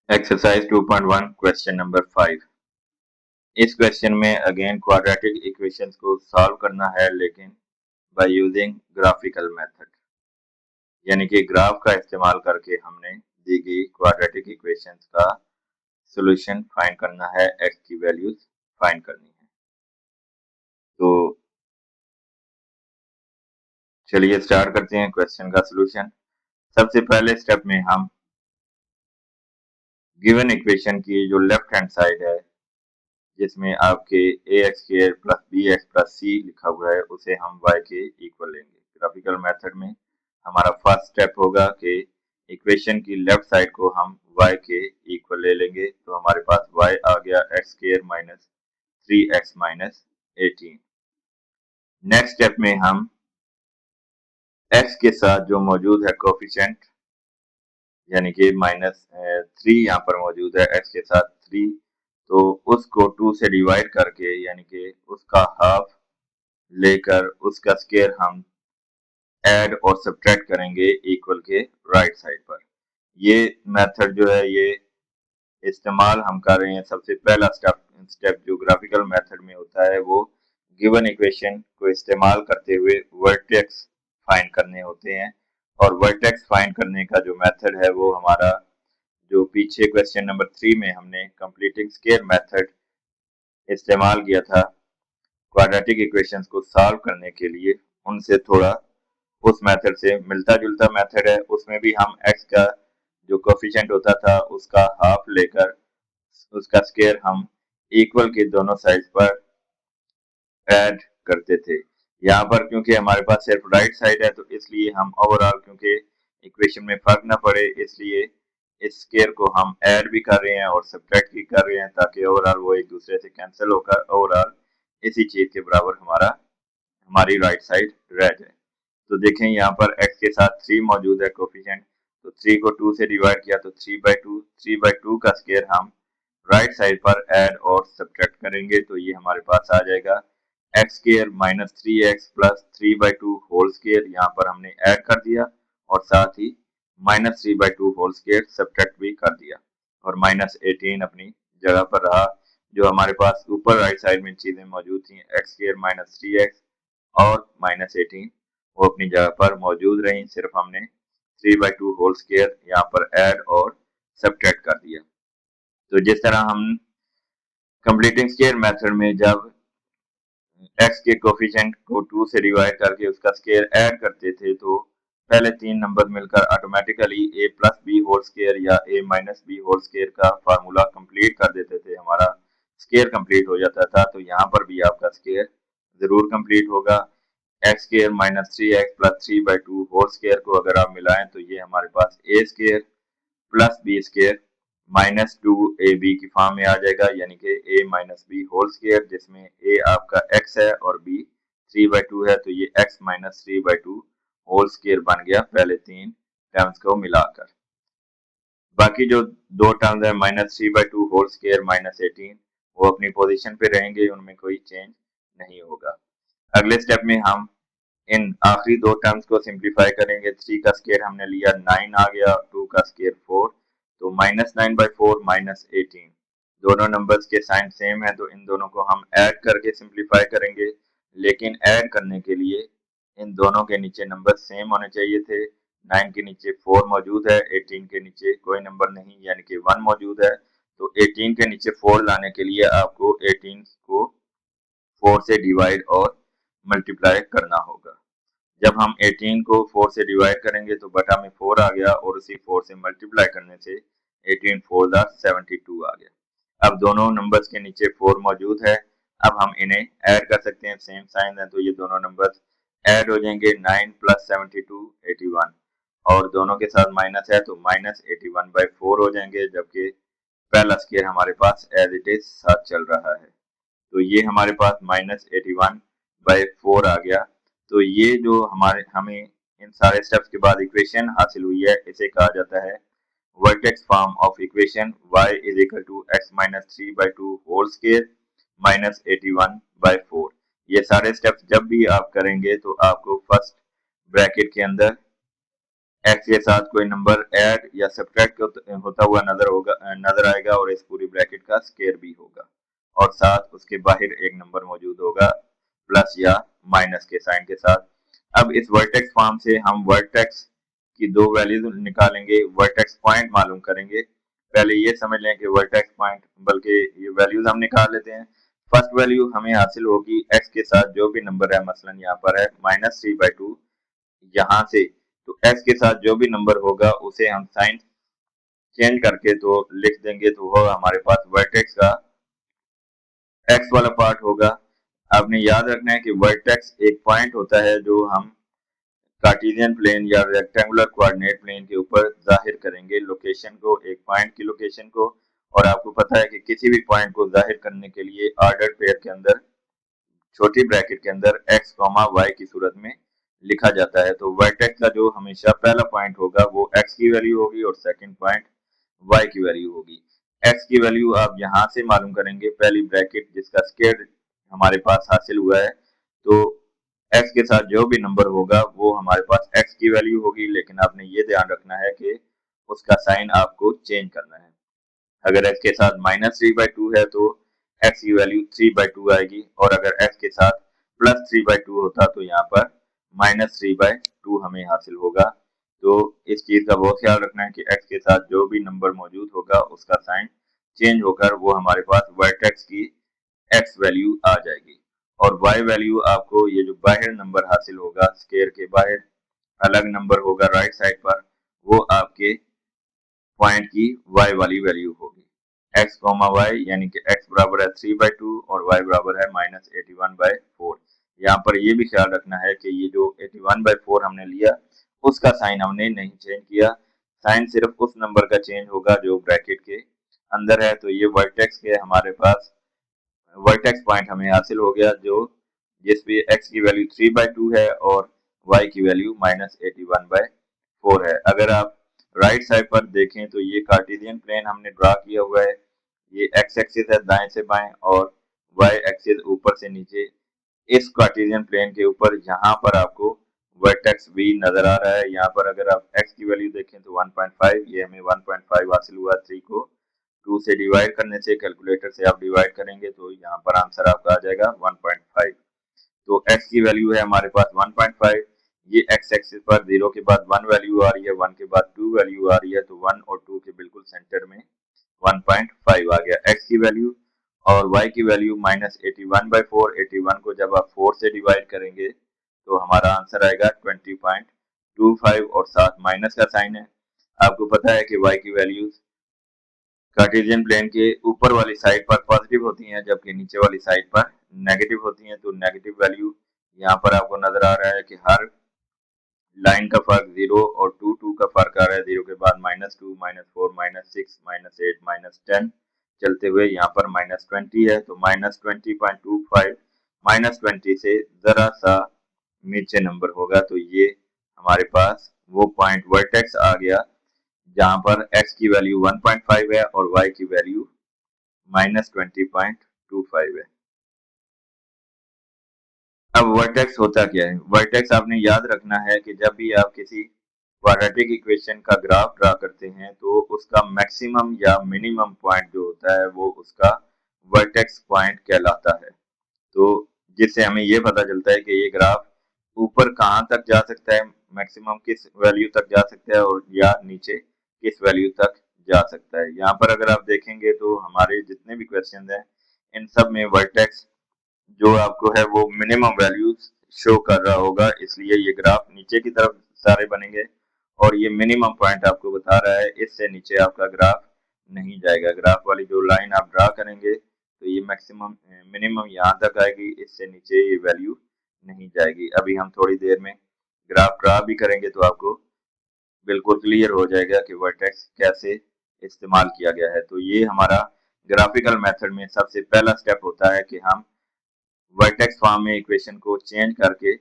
Exercise 2.1 question number 5। इस question में again quadratic equations को सॉल्व करना है, लेकिन बाय यूजिंग ग्राफिकल मेथड, यानी कि ग्राफ का इस्तेमाल करके हमने दी गई क्वाड्रेटिक इक्वेशंस का सॉल्यूशन फाइंड करना है, एक्स की वैल्यूज फाइंड करनी है। तो चलिए स्टार्ट करते हैं क्वेश्चन का सॉल्यूशन। सबसे पहले स्टेप में हम गिवन इक्वेशन की जो लेफ्ट हैंड साइड है, जिसमें आपके A X square plus B X plus C लिखा हुआ है, उसे हम y के इक्वल लेंगे। ग्राफिकल मेथड में हमारा फर्स्ट स्टेप होगा कि इक्वेशन की लेफ्ट साइड को हम y के इक्वल ले लेंगे। तो हमारे पास y आ गया x square minus 3x minus 18। Next step में हम x के साथ जो मौजूद है कोफिशिएंट, यानी कि माइनस 3 यहाँ पर मौजूद है x के साथ 3, तो उसको 2 से डिवाइड करके, यानी कि उसका हाफ लेकर उसका स्क्वायर हम ऐड और सब्ट्रैक्ट करेंगे इक्वल के राइट साइड पर। ये मेथड जो है ये इस्तेमाल हम कर रहे हैं। सबसे पहला स्टेप जो ग्राफिकल मेथड में होता है वो गिवन इक्वेशन को इस्तेमाल करते हुए वर्टेक्स फाइंड करने होते हैं। और वर्टेक्स फाइंड करने का जो मेथड है वो हमारा जो पीछे क्वेश्चन नंबर 3 में हमने कंप्लीटिंग स्क्वायर मेथड इस्तेमाल किया था क्वाड्रेटिक इक्वेशंस को सॉल्व करने के लिए, उनसे थोड़ा उस मेथड से मिलता जुलता मेथड है। उसमें भी हम x का जो कोफिशिएंट होता था उसका हाफ लेकर उसका स्क्वायर हम इक्वल के दोनों साइड पर ऐड करते थे। यहाँ पर क्योंकि हमारे पास सिर्फ राइट साइड है, तो इसलिए हम ओवरऑल, क्योंकि इक्वेशन में फर्क ना पड़े, इसलिए इस स्क्वायर को हम ऐड भी कर रहे हैं और सब्ट्रैक्ट भी कर रहे हैं, ताकि ओवरऑल वो एक दूसरे से कैंसिल होकर ओवरऑल इसी चीज के बराबर हमारी राइट साइड रह जाए। तो देखें यहाँ पर x के साथ 3 मौजूद है कोफिशिएंट, तो 3 को 2 से डिवाइड किया तो 3/2 का स्क्वायर हम राइट साइड पर ऐड और सब्ट्रैक्ट करेंगे, तो ये हमारे पास आ जाएगा x square minus 3x plus 3/2 whole square. यहाँ पर हमने ऐड कर दिया और साथ ही माइनस 3/2 होल स्क्वायर सब्ट्रैक्ट भी कर दिया, और माइनस 18 अपनी जगह पर रहा। जो हमारे पास ऊपर राइट साइड में चीजें मौजूद थी, एक्स स्क्वायर माइनस 3x और माइनस 18, वो अपनी जगह पर मौजूद रही, सिर्फ हमने 3/2 होल स्क्वायर यहाँ पर ऐड और सब्ट्रैक्ट कर दिया। तो जिस तरह हम कंप्लीटिंग स्क्वायर मेथड में जब x के कोफिशिएंट को 2 से डिवाइड करके उसका स्क्वायर ऐड करते थे, तो पहले 3 नंबर मिलकर automatically a plus B whole square या a minus b whole square का फार्मूला कंप्लीट कर देते थे, हमारा स्क्वायर कंप्लीट हो जाता था। तो यहाँ पर भी आपका स्क्वायर जरूर कंप्लीट होगा। X square minus 3x plus 3/2 whole square को अगर आप मिलाएं तो ये हमारे पास a square plus b square minus 2ab की फॉर्म में आ जाएगा, यानी कि a minus b whole square, जिसमें a आपका x है और b 3/2 है, तो ये x माइनस 3/2 होल स्क्वायर बन गया पहले 3 टर्म्स को मिलाकर। बाकी जो दो टर्म्स है माइनस 3/2 होल स्क्वायर माइनस 18, वो अपनी पोजीशन पे रहेंगे, उनमें कोई चेंज नहीं होगा। अगले स्टेप में हम इन आखिरी दो टर्म्स को सिंप्लीफाई करेंगे। 3 का स्क्वायर हमने लिया 9 आ गया, 2 का स्क्वायर 4, तो माइनस 9/4 माइनस 18। दोनों नंबर्स के साइन सेम है, तो इन दोनों को हम ऐड करके सिंप्लीफाई करेंगे, लेकिन ऐड करने के लिए इन दोनों के नीचे नंबर सेम होने चाहिए थे। 9 के नीचे 4 मौजूद है, 18 के नीचे कोई नंबर नहीं, यानी कि 1 मौजूद है। तो 18 के नीचे 4 लाने के लिए आपको 18 को 4 से डिवाइड और मल्टीप्लाई करना होगा। जब हम 18 को 4 से डिवाइड करेंगे तो बटा में 4 आ गया, और उसी 4 से मल्टीप्लाई करने से 18 4 72 आ गया। अब दोनों नंबर्स के नीचे 4 मौजूद है, अब हम इन्हें ऐड कर सकते हैं, सेम साइन है, तो ये दोनों नंबर्स ऐड हो जाएंगे। 9 प्लस 72 81, और दोनों के साथ माइनस है तो माइनस 81/4 हो जाएंगे, जबकि पहला स्क्वायर हमारे पास एज इट इज साथ चल रहा है। तो ये हमारे पास माइनस 81/4 आ गया। तो ये जो हमें इन सारे स्टेप्स के बाद इक्वेशन हासिल हुई है, इसे कहा जाता है vertex form of equation y is equal to x minus 3/2 whole square minus 81/4। ये सारे स्टेप्स जब भी आप करेंगे तो आपको फर्स्ट ब्रैकेट के अंदर एक्स के साथ कोई नंबर ऐड या सब्ट्रैक्ट होता हुआ नजर आएगा और इस पूरी ब्रैकेट का स्क्वायर भी होगा और साथ उसके बाहर एक नंबर मौजूद होगा प्लस या माइनस के साइन के साथ। अब इस वर्टेक्स फॉर्म से हम वर्टेक्स की दो वैल्यूज निकालेंगे, वर्टेक्स पॉइंट मालूम करेंगे। पहले ये समझ लें कि वर्टेक्स पॉइंट, बल्कि ये वैल्यूज हम निकाल लेते हैं। फर्स्ट वैल्यू हमें हासिल होगी एक्स के साथ जो भी नंबर है, मसलन यहाँ पर है -3/2। यहाँ से तो एक्स के साथ जो भी नंबर होगा उसे हम साइन चेंज करके तो लिख देंगे, तो वो हमारे पास वर्टेक्स का एक्स वाला पार्ट होगा। आपने याद रखना है कि वर्टेक्स एक पॉइंट होता है जो हम कार्टेशियन प्लेन या रेक्टेंगुलर कोऑर्डिनेट प्लेन के ऊपर जाहिर करेंगे लोकेशन को, एक पॉइंट की लोकेशन को। और आपको पता है कि किसी भी पॉइंट को जाहिर करने के लिए ऑर्डर पेयर के अंदर छोटी ब्रैकेट के अंदर x, y की सूरत में लिखा जाता है। तो वर्टेक्स का जो हमेशा पहला पॉइंट होगा वो x की वैल्यू होगी और सेकंड पॉइंट y की वैल्यू होगी। x की वैल्यू आप यहां से मालूम करेंगे, पहली ब्रैकेट जिसका स्क्वायर हमारे पास हासिल हुआ है, तो x के साथ जो भी नंबर होगा वो हमारे पास x की वैल्यू होगी। लेकिन आपने ये ध्यान रखना है कि उसका साइन आपको चेंज करना है। अगर x के साथ -3/2 है तो x की वैल्यू 3/2 आएगी, और अगर x के साथ +3/2 होता तो यहाँ पर -3/2 हमें हासिल होगा। तो इस चीज का बहुत ख्याल रखना है कि x के साथ जो भी नंबर मौजूद होगा उसका साइन चेंज होकर वो हमारे पास वर्टेक्स की x वैल्यू आ जाएगी। और y वैल्यू आपको ये जो बाहर नंबर हासिल होगा, स्क्वायर के बाहर अलग नंबर होगा राइट साइड पर, वो आपके पॉइंट की y वाली वैल्यू होगी। x, y यानी कि x बराबर है 3/2 और y बराबर है -81/4। यहाँ पर ये भी ख्याल रखना है कि ये जो 81/4 हमने लिया उसका साइन हमने नहीं चेंज किया, साइन सिर्फ उस नंबर का चेंज होगा जो ब्रैकेट के अंदर है। तो ये वर्टेक्स के हमारे पास वर्टेक्स पॉइंट हमें हासिल हो गया, जो जिस पे x की वैल्यू 3/2 है और y की वैल्यू -81/4 है। अगर आप राइट साइड पर देखें तो ये कार्टेशियन प्लेन हमने ड्रा किया हुआ है, ये x एक्सिस है दाएं से बाएं और y एक्सिस ऊपर से नीचे। इस कार्टेशियन प्लेन के ऊपर यहाँ पर आपको वर्टेक्स भी नजर आ रहा है। यहाँ पर अगर आप x की वैल्यू देखें तो 1.5, ये हमें 1.5 हासिल हुआ, 3 को 2 से डिवाइड करने से, कैलकुलेटर से आप डिवाइड करेंगे तो यहाँ पर आंसर आपका आ जाएगा 1.5। तो x की वैल्यू है हमारे पास 1.5। ये x एक्सिस पर 0 के बाद 1 वैल्यू आ रही है, 1 के बाद 2 वैल्यू आ रही है, तो 1 और 2 के बिल्कुल सेंटर में 1.5 आ गया x की वैल्यू। और y की वैल्यू -81/4, 81 को जब आप 4 से डिवाइड करेंगे तो हमारा आंसर आएगा 20.25 और साथ माइनस का साइन है। आपको पता है कि y की वैल्यूज कार्टेशियन प्लेन के ऊपर वाली साइड पर पॉजिटिव होती हैं जबकि नीचे वाली साइड पर नेगेटिव होती हैं। तो नेगेटिव वैल्यू यहाँ पर आपको नजर आ रहा है कि हर लाइन का फर्क 0 और 2 का फर्क आ रहा है। 0 के बाद -2, -4, -6, -8, -10 चलते हुए यहाँ पर -20 है। तो -20.25 -20 से जरा सा नीचे नंबर होगा, तो ये हमारे पास वो पॉइंट वर्टेक्स आ गया जहां पर x की वैल्यू 1.5 है और y की वैल्यू -20.25 है। अब वर्टेक्स होता क्या है? वर्टेक्स आपने याद रखना है कि जब भी आप किसी क्वाड्रेटिक इक्वेशन का ग्राफ ड्रा करते हैं तो उसका मैक्सिमम या मिनिमम पॉइंट जो होता है वो उसका वर्टेक्स पॉइंट कहलाता है। तो जिससे हमें ये पता चलता है कि ये ग्राफ ऊपर कहाँ तक जा सकता है, मैक्सिमम किस वैल्यू तक जा सकता है, और या नीचे किस वैल्यू तक जा सकता है। यहाँ पर अगर आप देखेंगे तो हमारे जितने भी क्वेश्चन हैं इन सब में वर्टेक्स जो आपको है वो मिनिमम वैल्यूज शो कर रहा होगा, इसलिए ये ग्राफ नीचे की तरफ सारे बनेंगे और ये मिनिमम पॉइंट आपको बता रहा है, इससे नीचे आपका ग्राफ नहीं जाएगा। ग्राफ वाली जो लाइन आप ड्रा करेंगे तो ये मैक्सिमम मिनिमम यहाँ तक आएगी, इससे नीचे ये वैल्यू नहीं जाएगी। अभी हम थोड़ी देर में ग्राफ ड्रा भी करेंगे तो आपको बिल्कुल क्लियर हो जाएगा कि वर्टेक्स कैसे इस्तेमाल किया गया है। तो ये हमारा ग्राफिकल मेथड में सबसे पहला स्टेप होता है कि हम वर्टेक्स फॉर्म में इक्वेशन को चेंज करके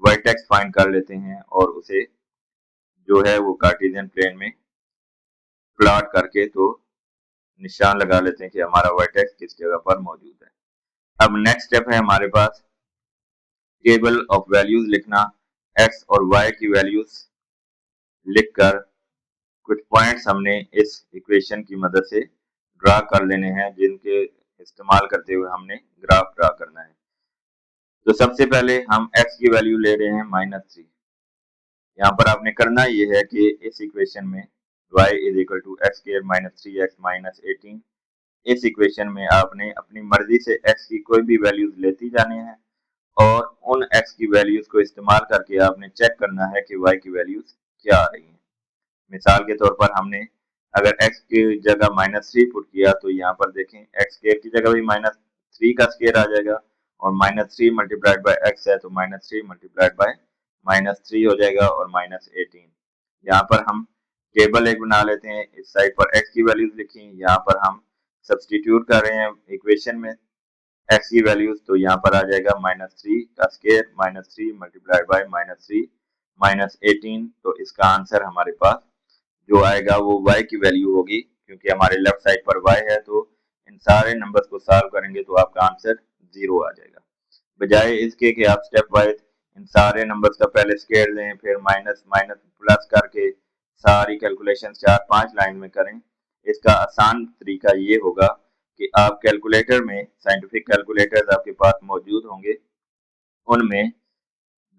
वर्टेक्स फाइंड कर लेते हैं और उसे जो है वो कार्टेशियन प्लेन में प्लॉट करके तो निशान लगा लेते हैं कि हमारा वर्टेक्स किस जगह पर मौजूद है। अब नेक्स्ट स्टेप है हमारे पास टेबल ऑफ वैल्यूज लिखना, एक्स और वाई की वैल्यूज लिखकर कुछ पॉइंट्स हमने इस इक्वेशन की मदद से ड्रा कर लेने हैं, जिनके इस्तेमाल करते हुए हमने ग्राफ ड्रा करना है। तो सबसे पहले हम x की वैल्यू ले रहे हैं -3। यहाँ पर आपने करना ये है कि इस इक्वेशन में y is equal to x square minus 3x minus 18, इस इक्वेशन में आपने अपनी मर्जी से x की कोई भी वैल्यूज लेती जानी है और उन x की वैल्यूज को इस्तेमाल करके आपने चेक करना है कि y की वैल्यूज क्या आ रही हैं। मिसाल के तौर पर हमने अगर x की जगह -3 पुट किया तो यहाँ पर देखें x स्क्वायर की जगह भी -3 का स्क्वायर आ जाएगा और -3 मल्टीप्लाइड बाय x है तो -3 मल्टीप्लाइड बाय -3 हो जाएगा और -18। यहाँ पर हम टेबल एक बना लेते हैं, इस साइड पर x की वैल्यूज लिखी, यहाँ पर हम सब्सटीट्यूट कर रहे हैं इक्वेशन में x की वैल्यूज, तो यहाँ पर आ जाएगा -3 का स्क्वायर -3 मल्टीप्लाइड बाय -3 -18। तो इसका आंसर हमारे पास जो आएगा वो y की वैल्यू होगी, क्योंकि हमारे लेफ्ट साइड पर y है तो इन सारे नंबर्स को सॉल्व करेंगे तो आपका आंसर 0 आ जाएगा। बजाय इसके कि आप स्टेप वाइज इन सारे नंबर्स का पहले स्क्वायर लें फिर माइनस माइनस प्लस करके सारी कैलकुलेशन 4-5 लाइन में करें, इसका आसान तरीका ये होगा कि आप कैलकुलेटर में, साइंटिफिक कैलकुलेटर्स आपके पास मौजूद होंगे, उनमें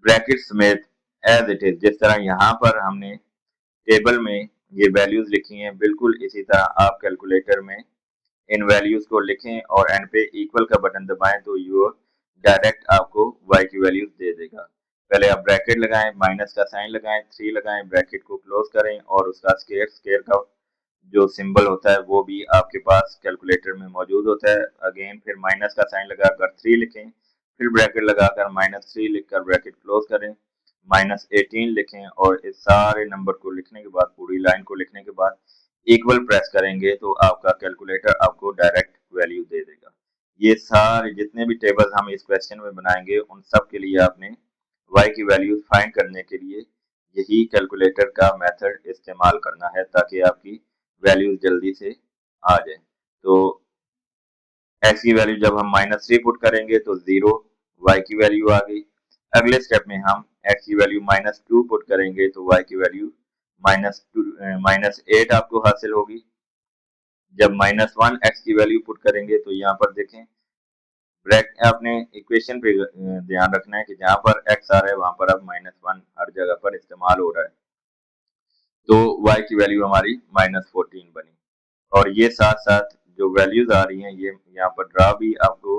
ब्रैकेट समेत एज इट इज, जिस तरह यहाँ पर हमने टेबल में ये वैल्यूज लिखी हैं, बिल्कुल इसी तरह आप कैलकुलेटर में इन वैल्यूज को लिखें और एंड पे इक्वल का बटन दबाएं तो ये डायरेक्ट आपको y की वैल्यूज दे देगा। पहले आप ब्रैकेट लगाएं, माइनस का साइन लगाएं, 3 लगाएं, ब्रैकेट को क्लोज करें और उसका स्क्वायर का जो सिंबल होता है वो भी आपके पास कैलकुलेटर में मौजूद होता है। अगेन फिर माइनस का साइन लगाकर 3 लिखें, फिर ब्रैकेट लगाकर -3 लिखकर ब्रैकेट क्लोज करें, -18 लिखें और इस सारे नंबर को लिखने के बाद, पूरी लाइन को लिखने के बाद इक्वल प्रेस करेंगे तो आपका कैलकुलेटर आपको डायरेक्ट वैल्यू दे देगा। ये सारे जितने भी टेबल्स हम इस क्वेश्चन में बनाएंगे उन सब के लिए आपने y की वैल्यू फाइंड करने के लिए यही कैलकुलेटर का मेथड इस्तेमाल करना है, ताकि आपकी वैल्यूज जल्दी से आ जाए। तो x की वैल्यू जब हम -3 पुट करेंगे तो 0 y की वैल्यू आ गई। अगले स्टेप में हम x की वैल्यू -2 पुट करेंगे तो y की वैल्यू -8 आपको हासिल होगी। जब -1 x की वैल्यू पुट करेंगे तो यहाँ पर देखें आपने इक्वेशन पे ध्यान रखना है कि जहाँ पर x आ रहा है वहां पर अब -1 हर जगह पर इस्तेमाल हो रहा है, तो y की वैल्यू हमारी -14 बनी। और ये साथ साथ जो वैल्यूज आ रही हैं ये यहाँ पर ड्रा भी आपको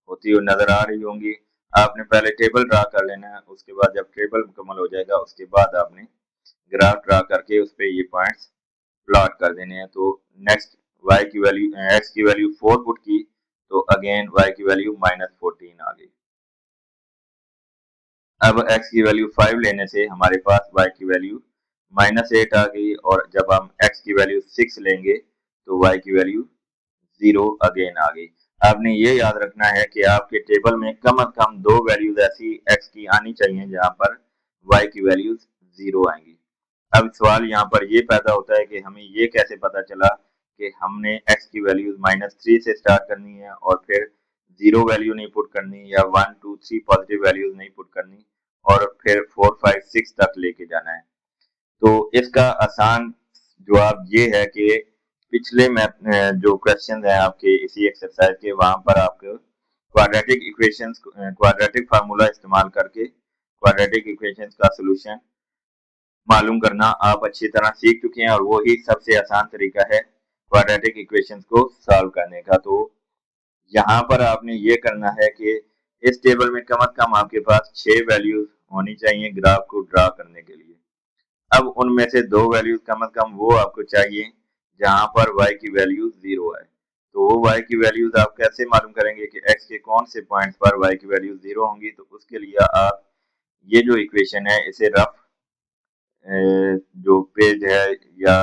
होती हुई नजर आ रही होंगी। आपने पहले टेबल ड्रा कर लेना है, उसके बाद जब टेबल मुकम्मल हो जाएगा उसके बाद आपने ग्राफ ड्रा करके उस पर ये पॉइंट्स प्लॉट कर देने हैं। तो नेक्स्ट y की वैल्यू x की वैल्यू 4 पुट की तो अगेन y की वैल्यू -14 आ गई। अब x की वैल्यू 5 लेने से हमारे पास y की वैल्यू -8 आ गई और जब हम x की वैल्यू 6 लेंगे तो y की वैल्यू 0 अगेन आ गई। आपने ये याद रखना है कि आपके टेबल में कम से कम 2 वैल्यूज ऐसी x की आनी चाहिए जहां पर y की वैल्यूज 0 आएंगी। अब सवाल यहाँ पर ये पैदा होता है कि हमें ये कैसे पता चला कि हमने x की वैल्यूज -3 से स्टार्ट करनी है और फिर 0 वैल्यू नहीं पुट करनी या 1 2 3 पॉजिटिव वैल्यूज नहीं पुट करनी और फिर 4 5 6 तक लेके जाना है। तो इसका आसान जवाब ये है कि पिछले जो क्वेश्चन है आपके इसी एक्सरसाइज के, वहां पर आपको क्वाड्रेटिक इक्वेशंस, क्वाड्रेटिक फार्मूला इस्तेमाल करके क्वाड्रेटिक इक्वेशंस का सलूशन मालूम करना आप अच्छी तरह सीख चुके हैं और वो ही सबसे आसान तरीका है क्वाड्रेटिक इक्वेशंस को सॉल्व करने का। तो यहाँ पर आपने ये करना है कि इस टेबल में कम से कम आपके पास 6 वैल्यूज होनी चाहिए ग्राफ को ड्रा करने के लिए। अब उनमें से 2 वैल्यूज कम से कम वो आपको चाहिए जहां पर y की वैल्यू 0 है। तो वो y की वैल्यूज आप कैसे मालूम करेंगे कि x के कौन से पॉइंट पर y की वैल्यू 0 होंगी? तो उसके लिए आप ये जो इक्वेशन है इसे रफ जो पेज है या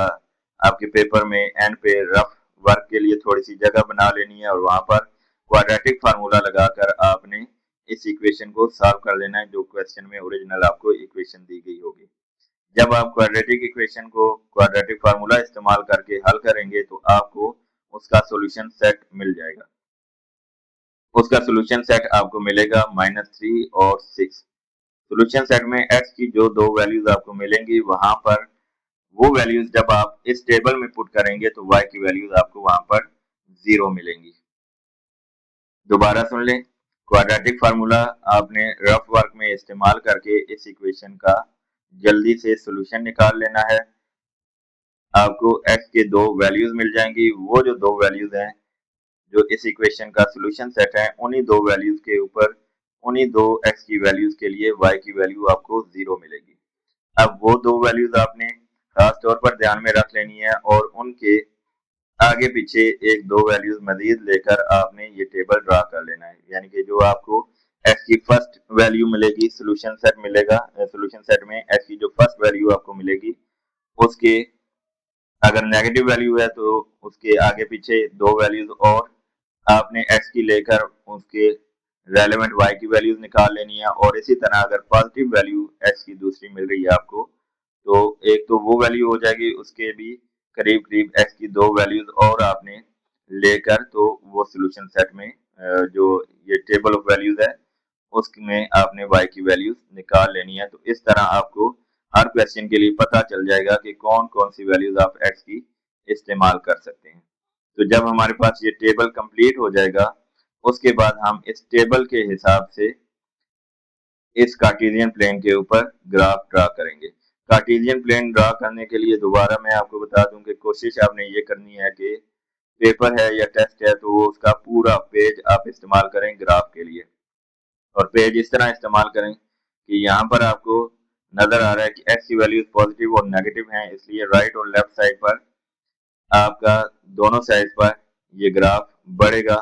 आपके पेपर में एंड पे रफ वर्क के लिए थोड़ी सी जगह बना लेनी है और वहां पर क्वाड्रेटिक फार्मूला लगाकर आपने इस इक्वेशन को सॉल्व कर लेना है जो क्वेश्चन में ओरिजिनल आपको इक्वेशन दी गई होगी। जब आप क्वाड्रेटिक इक्वेशन को क्वाड्रेटिक फार्मूला इस्तेमाल करके हल करेंगे तो आपको उसका सॉल्यूशन सेट मिल जाएगा। उसका सॉल्यूशन सेट आपको मिलेगा -3 और 6। सॉल्यूशन सेट में x की जो 2 वैल्यूज आपको मिलेंगी वहां पर वो वैल्यूज जब आप इस टेबल में पुट करेंगे तो y की वैल्यूज आपको वहां पर 0 मिलेंगी। दोबारा सुन लें, क्वाड्रेटिक फार्मूला आपने रफ वर्क में इस्तेमाल करके इस इक्वेशन का जल्दी से सॉल्यूशन निकाल लेना है। आपको x के दो वैल्यूज मिल जाएंगी। वो जो दो वैल्यूज हैं जो इस इक्वेशन का सॉल्यूशन सेट है, उन्हीं दो वैल्यूज के ऊपर उन्हीं दो x की वैल्यूज के लिए y की वैल्यू आपको 0 मिलेगी। अब वो दो वैल्यूज आपने खास तौर पर ध्यान में रख लेनी है और उनके आगे पीछे एक दो वैल्यूज मजीद लेकर आपने ये टेबल ड्रा कर लेना है। यानी कि जो आपको x की फर्स्ट वैल्यू मिलेगी, सॉल्यूशन सेट मिलेगा, सॉल्यूशन सेट में x की जो फर्स्ट वैल्यू आपको मिलेगी उसके अगर नेगेटिव वैल्यू है तो उसके आगे पीछे दो वैल्यूज और आपने x की लेकर उसके रेलेवेंट y की वैल्यूज निकाल लेनी है। और इसी तरह अगर पॉजिटिव वैल्यू x की दूसरी मिल रही है आपको, तो एक तो वो वैल्यू हो जाएगी, उसके भी करीब करीब x की दो वैल्यूज और आपने लेकर तो वो सॉल्यूशन सेट में जो ये टेबल ऑफ वैल्यूज है उसमें आपने y की वैल्यूज निकाल लेनी है। तो इस तरह आपको हर क्वेश्चन के लिए पता चल जाएगा कि कौन कौन सी वैल्यूज आप x की इस्तेमाल कर सकते हैं। तो जब हमारे पास ये टेबल कंप्लीट हो जाएगा उसके बाद हम इस टेबल के हिसाब से इस कार्टेशियन प्लेन के ऊपर ग्राफ ड्रा करेंगे। कार्टेशियन प्लेन ड्रा करने के लिए दोबारा मैं आपको बता दूं कि कोशिश आपने ये करनी है कि पेपर है या टेस्ट है तो उसका पूरा पेज आप इस्तेमाल करें ग्राफ के लिए। और पेज इस तरह इस्तेमाल करें कि यहाँ पर आपको नजर आ रहा है कि x की वैल्यूज पॉजिटिव और नेगेटिव हैं, इसलिए राइट और लेफ्ट साइड पर आपका दोनों साइड पर ये ग्राफ बढ़ेगा।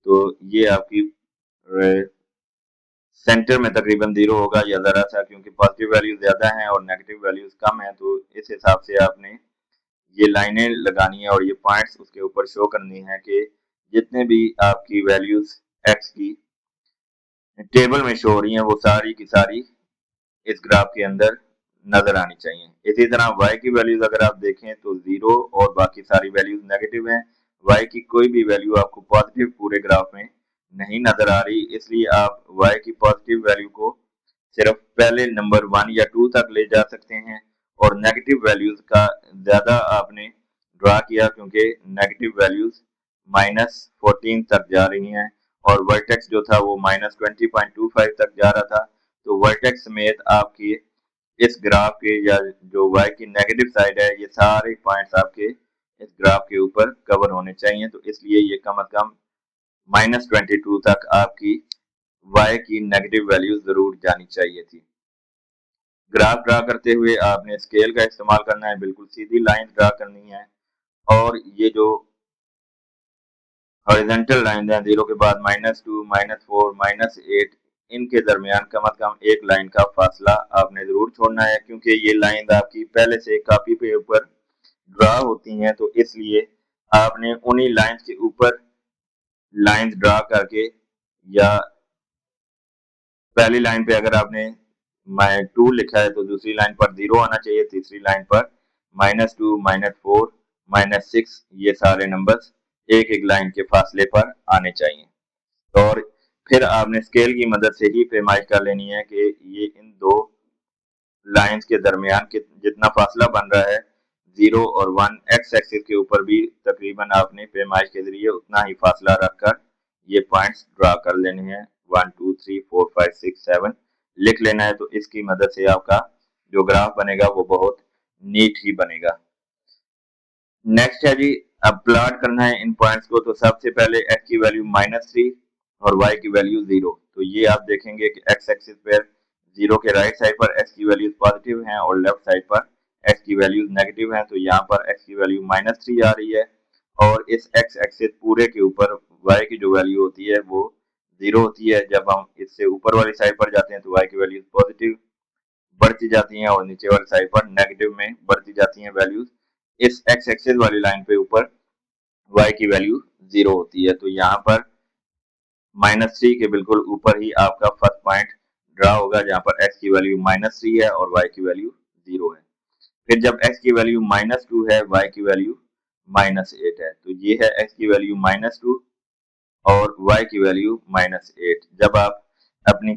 तो ये आपकी सेंटर में तकरीबन 0 होगा या जरा सा, क्योंकि पॉजिटिव वैल्यूज ज्यादा हैं और नेगेटिव वैल्यूज कम है। तो इस हिसाब से आपने ये लाइनें लगानी है और ये पॉइंट्स उसके ऊपर शो करनी है कि जितने भी आपकी वैल्यूज x की टेबल में शो हो रही हैं वो सारी की सारी इस ग्राफ के अंदर नजर आनी चाहिए। इसी तरह y की वैल्यूज अगर आप देखें तो 0 और बाकी सारी वैल्यूज नेगेटिव हैं। y की कोई भी वैल्यू आपको पॉजिटिव पूरे ग्राफ में नहीं नजर आ रही, इसलिए आप y की पॉजिटिव वैल्यू को सिर्फ पहले नंबर 1 या 2 तक ले जा सकते हैं और नेगेटिव वैल्यूज का ज्यादा आपने ड्रा किया क्योंकि नेगेटिव वैल्यूज -14 तक जा रही हैं और वर्टेक्स जो था वो -20.25 तक जा रहा था। तो वर्टेक्स समेत आपकी इस ग्राफ के या जो y की नेगेटिव साइड है ये सारे पॉइंट्स आपके इस ग्राफ के ऊपर कवर होने चाहिए। तो इसलिए ये कम अज कम -22 तक आपकी y की नेगेटिव वैल्यू जरूर जानी चाहिए थी। ग्राफ ड्रा करते हुए आपने स्केल का इस्तेमाल करना है, बिल्कुल सीधी लाइन ड्रा करनी है और ये जो हॉरिजॉन्टल लाइन है 0 के बाद -2, -4, -8 इनके दरमियान कम अज कम एक लाइन का फासला आपने जरूर छोड़ना है, क्योंकि ये लाइन आपकी पहले से कॉपी पे ऊपर ड्रा होती हैं। तो इसलिए आपने उन्हीं लाइंस के ऊपर लाइंस ड्रा करके या पहली लाइन पे अगर आपने -2 लिखा है तो दूसरी लाइन पर 0 आना चाहिए, तीसरी लाइन पर -2, -4, -6 ये सारे नंबर्स एक एक लाइन के फासले पर आने चाहिए। और फिर आपने स्केल की मदद से ही पैमाइश कर लेनी है कि ये इन दो लाइंस के दरमियान जितना फासला बन रहा है 0 और 1 एक्स एक्सिस के ऊपर भी तकरीबन आपने पैमाइश के जरिए उतना ही फासला रखकर ये पॉइंट्स ड्रा कर लेने हैं। 1 2 3 4 5 6 7 लिख लेना है। तो इसकी मदद से आपका जो ग्राफ बनेगा वो बहुत नीट ही बनेगा। नेक्स्ट है जी, अब प्लॉट करना है इन पॉइंट्स को। तो सबसे पहले x की वैल्यू -3 और y की वैल्यू 0। तो ये आप देखेंगे कि x एक्सिस पर 0 के राइट साइड पर x की वैल्यूज पॉजिटिव हैं और लेफ्ट साइड पर x की वैल्यूज नेगेटिव हैं। तो यहाँ पर x की वैल्यू -3 आ रही है और इस x एक्सिस पूरे के ऊपर y की जो वैल्यू होती है वो 0 होती है। जब हम इससे ऊपर वाली साइड पर जाते हैं तो y की वैल्यूज पॉजिटिव बढ़ती जाती हैं और नीचे वाली साइड पर नेगेटिव में बढ़ती जाती हैं वैल्यूज। इस x एक्सिस वाली लाइन पे ऊपर y की वैल्यू 0 होती है। तो यहाँ पर -3 के बिल्कुल ऊपर ही आपका फर्स्ट पॉइंट ड्रा होगा जहां पर x की वैल्यू -3 है और y की वैल्यू 0 है। फिर जब x की वैल्यू -2 है, y की वैल्यू -8 है, तो ये है x की वैल्यू -2 और y की वैल्यू -8। जब आप अपनी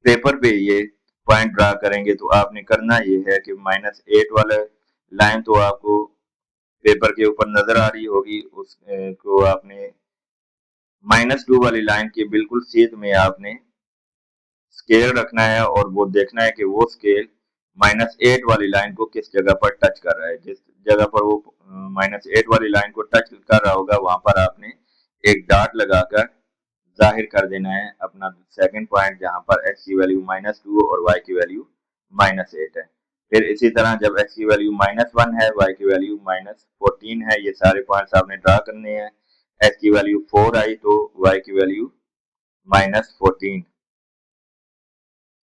पेपर पे ये पॉइंट ड्रा करेंगे तो आपने करना ये है कि -8 वाले लाइन तो आपको पेपर के ऊपर नजर आ रही होगी, उसको आपने -2 वाली लाइन के बिल्कुल सीध में आपने स्केल रखना है और वो देखना है कि वो स्केल -8 वाली लाइन को किस जगह पर टच कर रहा है। जिस जगह पर वो -8 वाली लाइन को टच कर रहा होगा वहां पर आपने एक डॉट लगाकर जाहिर कर देना है अपना सेकंड पॉइंट, जहां पर x की वैल्यू -2 और y की वैल्यू -8 है। फिर इसी तरह जब x की वैल्यू -1 है, y की वैल्यू -14 है, ये सारे पॉइंट्स आपने ड्रा करने हैं। x की वैल्यू 4 आई तो y की वैल्यू -14,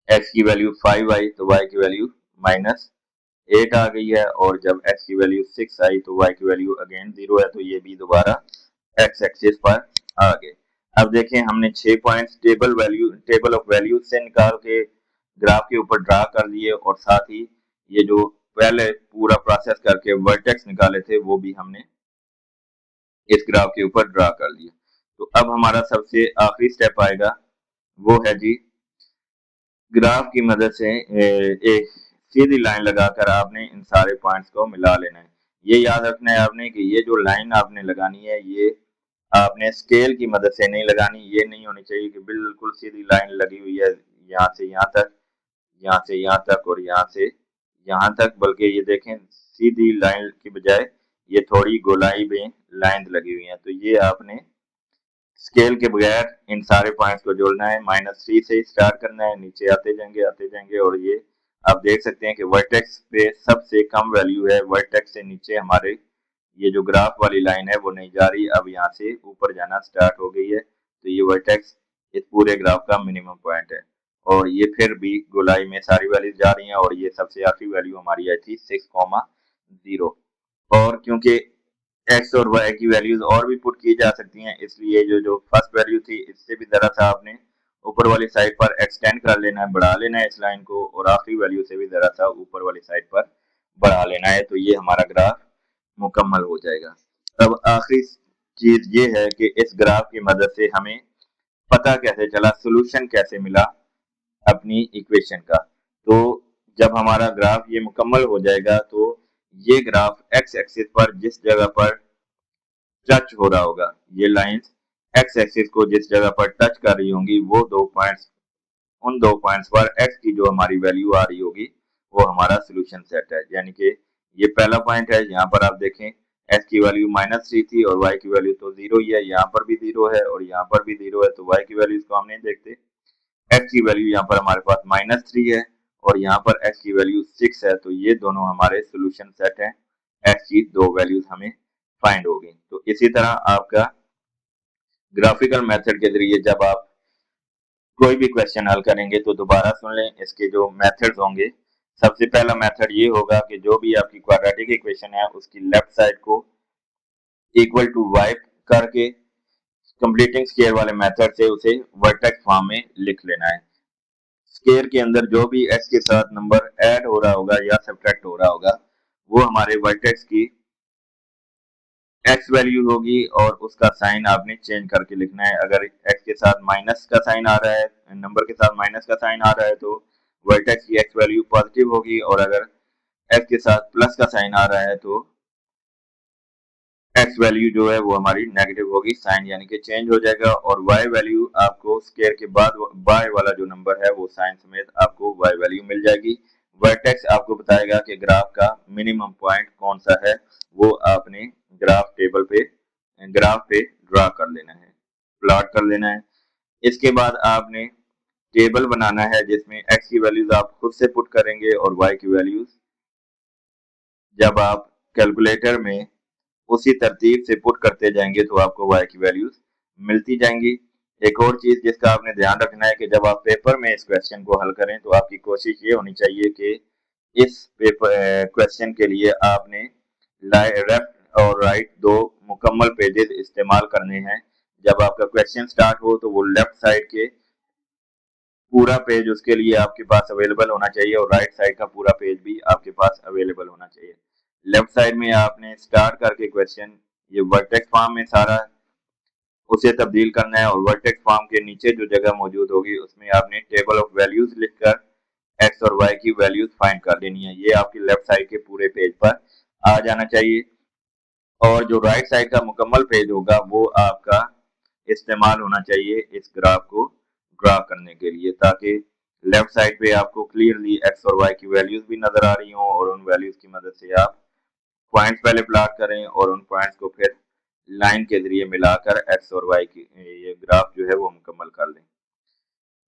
x की वैल्यू 5 आई तो y की वैल्यू -8 आ गई है, और जब x की वैल्यू 6 आई तो y की वैल्यू अगेन 0 है, तो ये भी दोबारा x एक्सिस पर आ गए। अब देखें, हमने 6 पॉइंट्स टेबल ऑफ वैल्यूज से निकाल के ग्राफ के ऊपर ड्रा कर दिए, और साथ ही ये जो पहले पूरा प्रोसेस करके वर्टेक्स निकाले थे वो भी हमने इस ग्राफ के ऊपर ड्रा कर दिया। तो अब हमारा सबसे आखिरी स्टेप आएगा, वो है जी ग्राफ की मदद से एक सीधी लाइन लगाकर आपने इन सारे पॉइंट्स को मिला लेना है। ये याद रखना है आपने कि ये जो लाइन आपने लगानी है ये आपने स्केल की मदद से नहीं लगानी। ये नहीं होनी चाहिए कि बिल्कुल सीधी लाइन लगी हुई है यहाँ से यहाँ तक, यहाँ से यहाँ तक और यहाँ से यहाँ तक, बल्कि ये देखें सीधी लाइन की बजाय ये थोड़ी गोलाई में लाइन लगी हुई है। तो ये आपने स्केल के बगैर इन सारे पॉइंट्स को जोड़ना है। -3 से स्टार्ट करना है, नीचे आते जाएंगे, और ये आप देख सकते हैं कि वर्टेक्स पे सबसे कम वैल्यू है। वर्टेक्स से नीचे हमारे ये जो ग्राफ वाली लाइन है वो नहीं जा रही, अब यहाँ से ऊपर जाना स्टार्ट हो गई है। तो ये वर्टेक्स इस पूरे ग्राफ का मिनिमम पॉइंट है, और ये फिर भी गोलाई में सारी वैल्यू जा रही हैं, और ये सबसे आखिरी वैल्यू हमारी आई थी 6,0। और क्योंकि एक्स और वाई की वैल्यूज और भी पुट की जा सकती हैं, इसलिए जो फर्स्ट वैल्यू थी इससे भी जरा सा आपने ऊपर वाली साइड पर एक्सटेंड कर लेना है, बढ़ा लेना है इस लाइन को, और आखिरी वैल्यू से भी जरा सा ऊपर वाली साइड पर बढ़ा लेना है। तो ये हमारा ग्राफ मुकम्मल हो जाएगा। अब आखिरी चीज ये है कि इस ग्राफ की मदद से हमें पता कैसे चला, सोल्यूशन कैसे मिला अपनी इक्वेशन का। तो जब हमारा ग्राफ ये मुकम्मल हो जाएगा तो ये ग्राफ एक्स एक्सिस पर जिस जगह पर टच हो रहा होगा, ये लाइंस एक्स एक्सिस को जिस जगह पर टच कर रही होंगी वो उन दो पॉइंट्स पर एक्स की जो हमारी वैल्यू आ रही होगी वो हमारा सोल्यूशन सेट है। यानी कि ये पहला पॉइंट है, यहाँ पर आप देखें एक्स की वैल्यू -3 थी और वाई की वैल्यू तो 0 ही है, यहाँ पर भी 0 है और यहाँ पर भी 0 है, तो वाई की वैल्यू को हम नहीं देखते। एक्स की वैल्यू यहाँ पर हमारे पास -3 है और यहाँ पर एक्स की वैल्यू 6 है, तो ये दोनों हमारे सोल्यूशन सेट हैं। एक्स की दो वैल्यूज हमें फाइंड हो गई। तो इसी तरह आपका ग्राफिकल मेथड के जरिए जब आप कोई भी क्वेश्चन हल करेंगे तो दोबारा सुन लें, इसके जो मेथड्स होंगे। सबसे पहला मेथड ये होगा कि जो भी आपकी क्वाड्रेटिक इक्वेशन है उसकी लेफ्ट साइड को इक्वल टू वाई करके कंप्लीटिंग स्क्वायर वाले मेथड से उसे वर्टेक्स फॉर्म में लिख लेना है। स्क्वायर के अंदर जो भी एक्स के साथ नंबर ऐड हो रहा होगा या सब्ट्रैक्ट हो रहा होगा वो हमारे वर्टेक्स की एक्स वैल्यू होगी, और उसका साइन आपने चेंज करके लिखना है। अगर एक्स के साथ माइनस का साइन आ रहा है, नंबर के साथ माइनस का साइन आ रहा है, तो वर्टेक्स की एक्स वैल्यू पॉजिटिव होगी, और अगर एक्स के साथ प्लस का साइन आ रहा है तो एक्स वैल्यू जो है वो हमारी नेगेटिव होगी, साइन यानी कि चेंज हो जाएगा। और वाई वैल्यू आपको स्क्वायर के बाद बाय वाला जो नंबर है वो साइन समेत आपको वाई वैल्यू मिल जाएगी। वर्टेक्स आपको बताएगा कि ग्राफ का मिनिमम पॉइंट कौन सा है, वो आपने ग्राफ पे ड्रा कर लेना है, प्लॉट कर लेना है। इसके बाद आपने टेबल बनाना है जिसमें एक्स की वैल्यूज आप खुद से पुट करेंगे और वाई की वैल्यूज जब आप कैलकुलेटर में उसी तरतीब से पुट करते जाएंगे तो आपको वाई की वैल्यूज मिलती जाएंगी। एक और चीज जिसका आपने ध्यान रखना है कि जब आप पेपर में इस क्वेश्चन को हल करें तो आपकी कोशिश ये होनी चाहिए कि इस पेपर क्वेश्चन के लिए आपने लेफ्ट और राइट दो मुकम्मल पेजेस इस्तेमाल करने हैं। जब आपका क्वेश्चन स्टार्ट हो तो वो लेफ्ट साइड के पूरा पेज उसके लिए आपके पास अवेलेबल होना चाहिए और राइट साइड का पूरा पेज भी आपके पास अवेलेबल होना चाहिए। लेफ्ट साइड में आपने स्टार्ट करके क्वेश्चन ये वर्टेक्स फॉर्म में सारा उसे तब्दील करना है, और वर्टेक्स फॉर्म के नीचे जो जगह मौजूद होगी उसमें आपने टेबल ऑफ वैल्यूज लिखकर एक्स और वाई की वैल्यूज फाइंड कर लेनी है। ये आपकी लेफ्ट साइड के पूरे पेज पर आ जाना चाहिए और जो राइट साइड का मुकम्मल पेज होगा वो आपका इस्तेमाल होना चाहिए इस ग्राफ को ड्रा करने के लिए, ताकि लेफ्ट साइड पे आपको क्लियरली एक्स और वाई की वैल्यूज भी नजर आ रही हो और उन वैल्यूज की मदद से आप पॉइंट्स पहले प्लॉट करें और उन पॉइंट्स को फिर लाइन के जरिए मिलाकर एक्स और वाई की ये ग्राफ जो है वो मुकम्मल कर लें।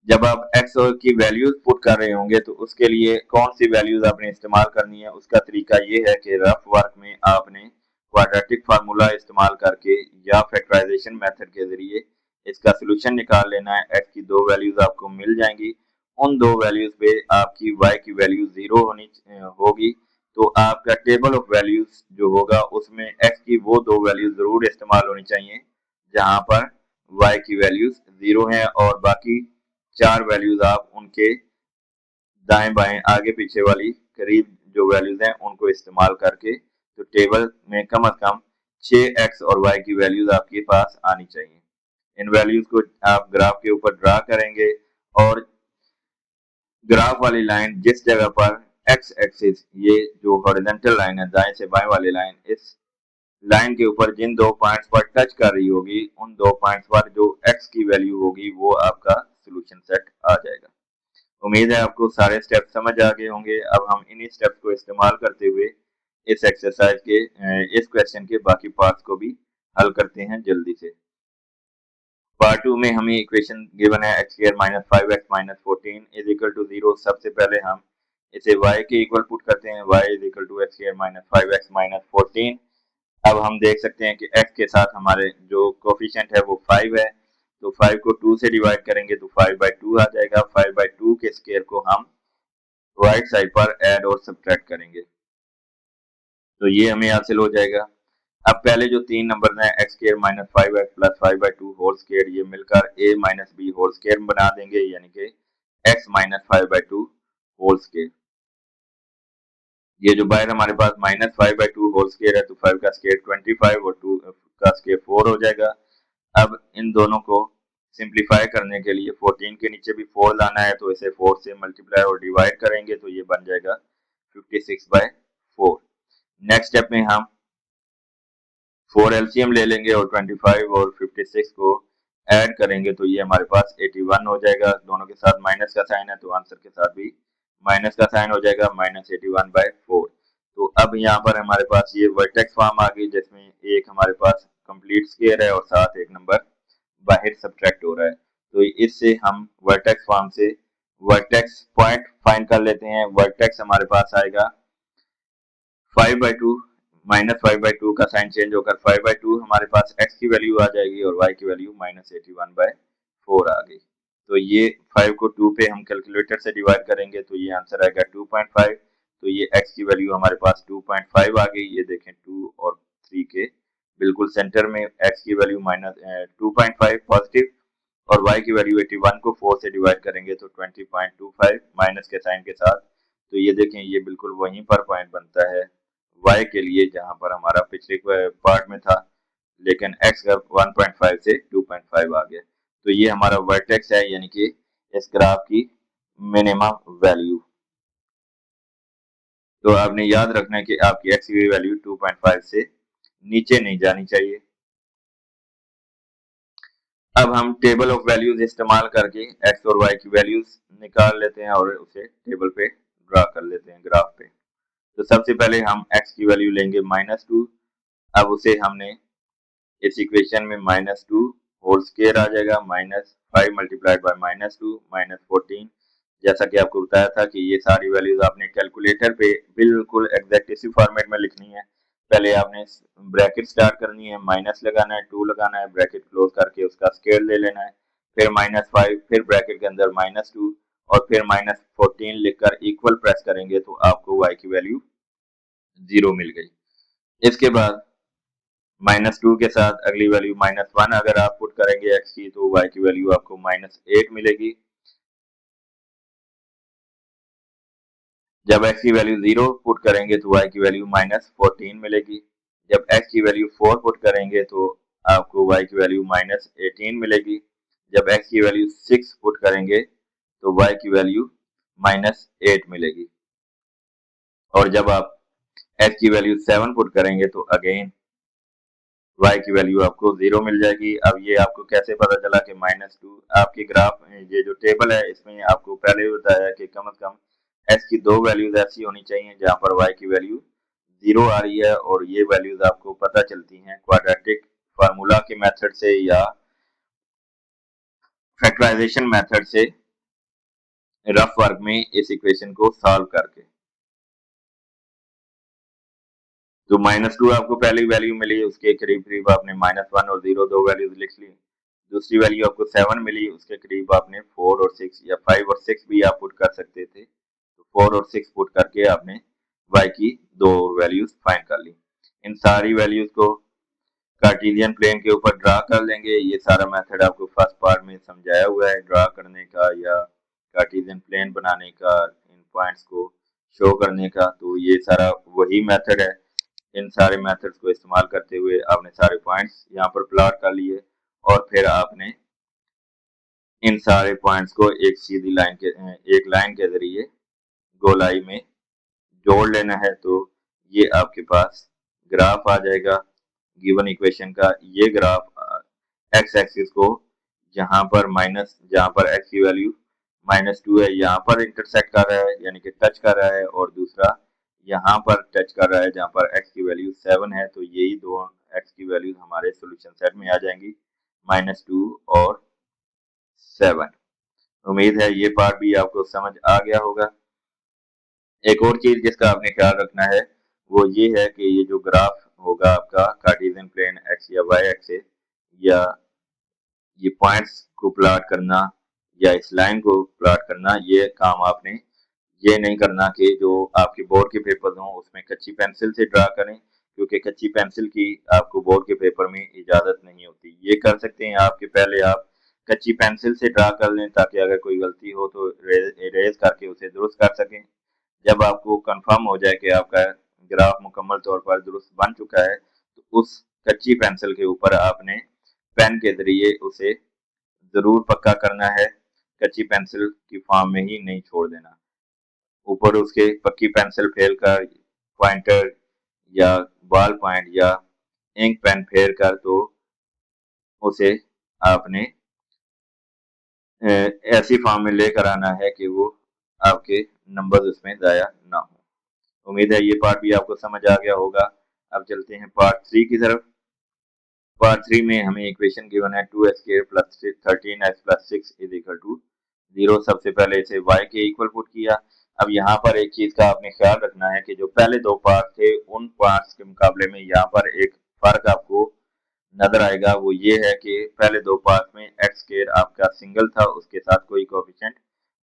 जब आप एक्स की वैल्यूज पुट कर रहे होंगे तो उसके लिए कौन सी वैल्यूज आपने इस्तेमाल करनी है, उसका तरीका ये है कि रफ वर्क में आपने क्वाड्रेटिक फार्मूला इस्तेमाल करके या फैक्टराइजेशन मेथड के जरिए इसका सोल्यूशन निकाल लेना है। एक्स की दो वैल्यूज आपको मिल जाएंगी, उन दो वैल्यूज पे आपकी वाई की वैल्यू 0 होगी, तो आपका टेबल ऑफ वैल्यूज जो होगा उसमें एक्स की वो दो वैल्यूज जरूर इस्तेमाल होनी चाहिए जहां पर वाई की वैल्यूज 0 है और बाकी चार वैल्यूज आप उनके दाएं बाएं आगे पीछे वाली करीब जो वैल्यूज हैं उनको इस्तेमाल करके तो टेबल में कम से कम 6x और y की वैल्यूज आपके पास आनी चाहिए। इन वैल्यूज को आप ग्राफ के ऊपर ड्रा करेंगे और ग्राफ वाली लाइन जिस जगह पर x एक्सिस, ये जो हॉरिजॉन्टल लाइन है दाएं से बाएं वाली लाइन, इस लाइन के ऊपर जिन दो पॉइंट्स पर टच कर रही होगी उन दो पॉइंट्स पर जो x की वैल्यू होगी वो आपका सॉल्यूशन सेट आ जाएगा। उम्मीद है आपको सारे स्टेप समझ आ गए होंगे। अब हम इन्हीं स्टेप्स को इस्तेमाल करते हुए इस एक्सरसाइज के इस क्वेश्चन के बाकी पार्ट्स को भी हल करते हैं जल्दी से। पार्ट 2 में हमें इक्वेशन गिवन है x स्क्वायर minus 5x minus 14 is equal to 0। सबसे पहले हम इसे y के इक्वल पुट करते हैं, y is equal to x square minus 5x minus 14। अब हम देख सकते हैं कि x के साथ हमारे जो कोफिशिएंट है वो 5 है, तो 5 को 2 से डिवाइड करेंगे तो 5/2 आ जाएगा। 5/2 के स्क्वायर को हम राइट साइड पर ऐड और सब्ट्रैक्ट करेंगे तो ये हमें हासिल हो जाएगा। अब पहले जो तीन नंबर हैं x square minus 5x plus 5/2 whole square, ये मिलकर a minus b whole square बना देंगे, यानी कि x माइनस 5/2 होल स्क्वायर। ये जो बाहर हमारे पास माइनस 5/2 होल स्क्वायर है तो 5 का स्क्वायर 25 और 2 का स्क्वायर 4 हो जाएगा। अब इन दोनों को सिंप्लीफाई करने के लिए 14 के नीचे भी 4 लाना है तो इसे 4 से मल्टीप्लाई और डिवाइड करेंगे तो ये बन जाएगा 56/4। नेक्स्ट स्टेप में हम 4 एलसीएम ले लेंगे और 25 और 56 को ऐड करेंगे तो ये हमारे पास 81 हो जाएगा। दोनों के साथ माइनस का साइन है तो आंसर के साथ भी माइनस का साइन हो जाएगा, माइनस 81/4। तो अब यहाँ पर हमारे पास ये वर्टेक्स फॉर्म आ गई जिसमें एक हमारे पास कंप्लीट स्क्वायर है और साथ एक नंबर बाहर सब्ट्रैक्ट हो रहा है। तो इससे हम वर्टेक्स फॉर्म से वर्टेक्स पॉइंट फाइंड कर लेते हैं। वर्टेक्स हमारे पास आएगा 5/2 माइनस 5/2 का साइन चेंज होकर 5/2 हमारे पास x की वैल्यू आ जाएगी और y की वैल्यू माइनस 81/4 आ गई। तो ये 5 को 2 पे हम कैलकुलेटर से डिवाइड करेंगे तो ये आंसर आएगा 2.5। तो ये x की वैल्यू हमारे पास 2.5 आ गई। ये देखें 2 और 3 के बिल्कुल सेंटर में x की वैल्यू माइनस 2.5 पॉजिटिव और y की वैल्यू 81 को 4 से डिवाइड करेंगे तो 20.25 माइनस के साइन के साथ। तो ये देखें ये बिल्कुल वहीं पर पॉइंट बनता है y के लिए जहां पर हमारा पिछले पार्ट में था, लेकिन x का 1.5 से 2.5 आ गया। तो ये हमारा वर्टेक्स है, यानी कि इस ग्राफ की मिनिमम वैल्यू। तो आपने याद रखना है कि आपकी x की वैल्यू 2.5 से नीचे नहीं जानी चाहिए। अब हम टेबल ऑफ वैल्यूज इस्तेमाल करके x और y की वैल्यूज निकाल लेते हैं और उसे टेबल पे ड्रा कर लेते हैं ग्राफ पे। तो सबसे पहले हम x की वैल्यू लेंगे -2। अब उसे हमने इस इक्वेशन में -2 होल स्क्वायर आ जाएगा, -5 मल्टीप्लाइड बाय -2 -14। जैसा कि आपको बताया था कि ये सारी वैल्यूज आपने कैलकुलेटर पे बिल्कुल एग्जैक्ट इसी फॉर्मेट में लिखनी है। पहले आपने ब्रैकेट स्टार्ट करनी है, माइनस लगाना है, 2 लगाना है, ब्रैकेट क्लोज करके उसका स्क्वायर ले लेना है, फिर -5, फिर ब्रैकेट के अंदर -2 और फिर -14 लिखकर इक्वल प्रेस करेंगे तो आपको y की वैल्यू 0 मिल गई। इसके बाद -2 के साथ अगली वैल्यू -1 अगर आप पुट करेंगे x की तो y की वैल्यू आपको -8 मिलेगी। जब x की वैल्यू 0 पुट करेंगे तो y की वैल्यू -14 मिलेगी। जब x की वैल्यू 4 पुट करेंगे तो आपको y की वैल्यू -18 मिलेगी। जब x की वैल्यू 6 पुट करेंगे तो y की वैल्यू -8 मिलेगी। और जब आप x की वैल्यू 7 पुट करेंगे तो अगेन y की वैल्यू आपको 0 मिल जाएगी। अब ये आपको कैसे पता चला कि -2? आपके ग्राफ ये जो टेबल है इसमें आपको पहले ही बताया कि कम से कम x की दो वैल्यूज ऐसी होनी चाहिए जहां पर y की वैल्यू 0 आ रही है, और ये वैल्यूज आपको पता चलती हैं क्वाड्रेटिक फार्मूला के मेथड से या फैक्टराइजेशन मेथड से रफ वर्क में इस इक्वेशन को सॉल्व करके। तो -2 आपको पहली वैल्यू मिली, उसके करीब करीब आपने -1 और 0 दो वैल्यूज लिख ली। दूसरी वैल्यू आपको 7 मिली, उसके करीब आपने 4 और 6 या 5 और 6 भी आप पुट कर सकते थे। तो 4 और 6 पुट करके आपने y की दो वैल्यूज फाइंड कर ली। इन सारी वैल्यूज को कार्टेशियन प्लेन के ऊपर ड्रा कर लेंगे। ये सारा मेथड आपको फर्स्ट पार्ट में समझाया हुआ है, ड्रा करने का या कार्टेशियन प्लेन बनाने का, इन पॉइंट्स को शो करने का। तो ये सारा वही मेथड है। इन सारे मेथड्स को इस्तेमाल करते हुए आपने सारे पॉइंट्स यहाँ पर प्लॉट कर लिए, और फिर आपने इन सारे पॉइंट्स को एक सीधी लाइन के जरिए गोलाई में जोड़ लेना है। तो ये आपके पास ग्राफ आ जाएगा गिवन इक्वेशन का। ये ग्राफ एक्स एक्सिस को जहां पर एक्स की वैल्यू -2 है यहाँ पर इंटरसेक्ट कर रहा है, यानी कि टच कर रहा है, और दूसरा यहाँ पर टच कर रहा है जहां पर x की वैल्यू 7 है। तो यही दो x की वैल्यूज हमारे सॉल्यूशन सेट में आ जाएंगी, -2 और 7। उम्मीद है ये पार्ट भी आपको समझ आ गया होगा। एक और चीज जिसका आपने ख्याल रखना है वो ये है कि ये जो ग्राफ होगा आपका कार्टेशियन प्लेन x या y एक्सिस, या ये पॉइंट्स को प्लॉट करना या इस लाइन को प्लॉट करना, ये काम आपने ये नहीं करना कि जो आपके बोर्ड के पेपर हों उसमें कच्ची पेंसिल से ड्रा करें, क्योंकि कच्ची पेंसिल की आपको बोर्ड के पेपर में इजाजत नहीं होती। ये कर सकते हैं आपके पहले आप कच्ची पेंसिल से ड्रा कर लें, ताकि अगर कोई गलती हो तो इरेज करके उसे दुरुस्त कर सकें। जब आपको कंफर्म हो जाए कि आपका ग्राफ मुकम्मल तौर पर दुरुस्त बन चुका है, तो उस कच्ची पेंसिल के ऊपर आपने पेन के जरिए उसे जरूर पक्का करना है, कच्ची पेंसिल की फॉर्म में ही नहीं छोड़ देना। ऊपर उसके पक्की पेंसिल फेर कर, पॉइंटर या बॉल पॉइंट या इंक पेन फेर कर, तो उसे आपने ऐसी फॉर्म में लेकर आना है कि वो आपके नंबर उसमें जाया ना हो। उम्मीद है ये पार्ट भी आपको समझ आ गया होगा। अब चलते हैं पार्ट 3 की तरफ। पार्ट 3 में हमें इक्वेशन गिवन है 2x² plus 13x plus 6 is equal to 0। सबसे पहले इसे y के इक्वल पुट किया। अब यहाँ पर एक चीज का आपने ख्याल रखना है कि जो पहले दो पार्ट थे उन पार्ट्स के मुकाबले में यहाँ पर एक फर्क आपको नजर आएगा। वो ये है कि पहले दो पार्ट में x² आपका सिंगल था, उसके साथ कोई कोफिशिएंट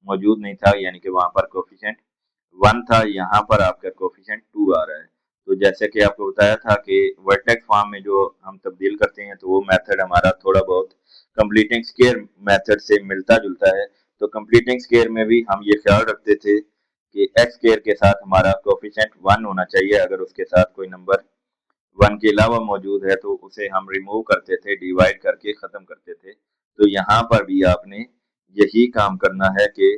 मौजूद नहीं था, यानी कि वहां पर कोफिशिएंट 1 था, यहाँ पर आपका कोफिशिएंट 2 आ रहा है। तो जैसे कि आपको बताया था कि वर्टेक्स फॉर्म में जो हम तब्दील करते हैं तो वो मेथड हमारा थोड़ा बहुत कंप्लीटिंग स्क्वायर मेथड से मिलता जुलता है। तो कंप्लीटिंग स्क्वायर में भी हम ये ख्याल रखते थे कि x² के साथ हमारा कोफिशिएंट 1 होना चाहिए। अगर उसके साथ कोई नंबर 1 के अलावा मौजूद है तो उसे हम रिमूव करते थे, डिवाइड करके खत्म करते थे। तो यहाँ पर भी आपने यही काम करना है कि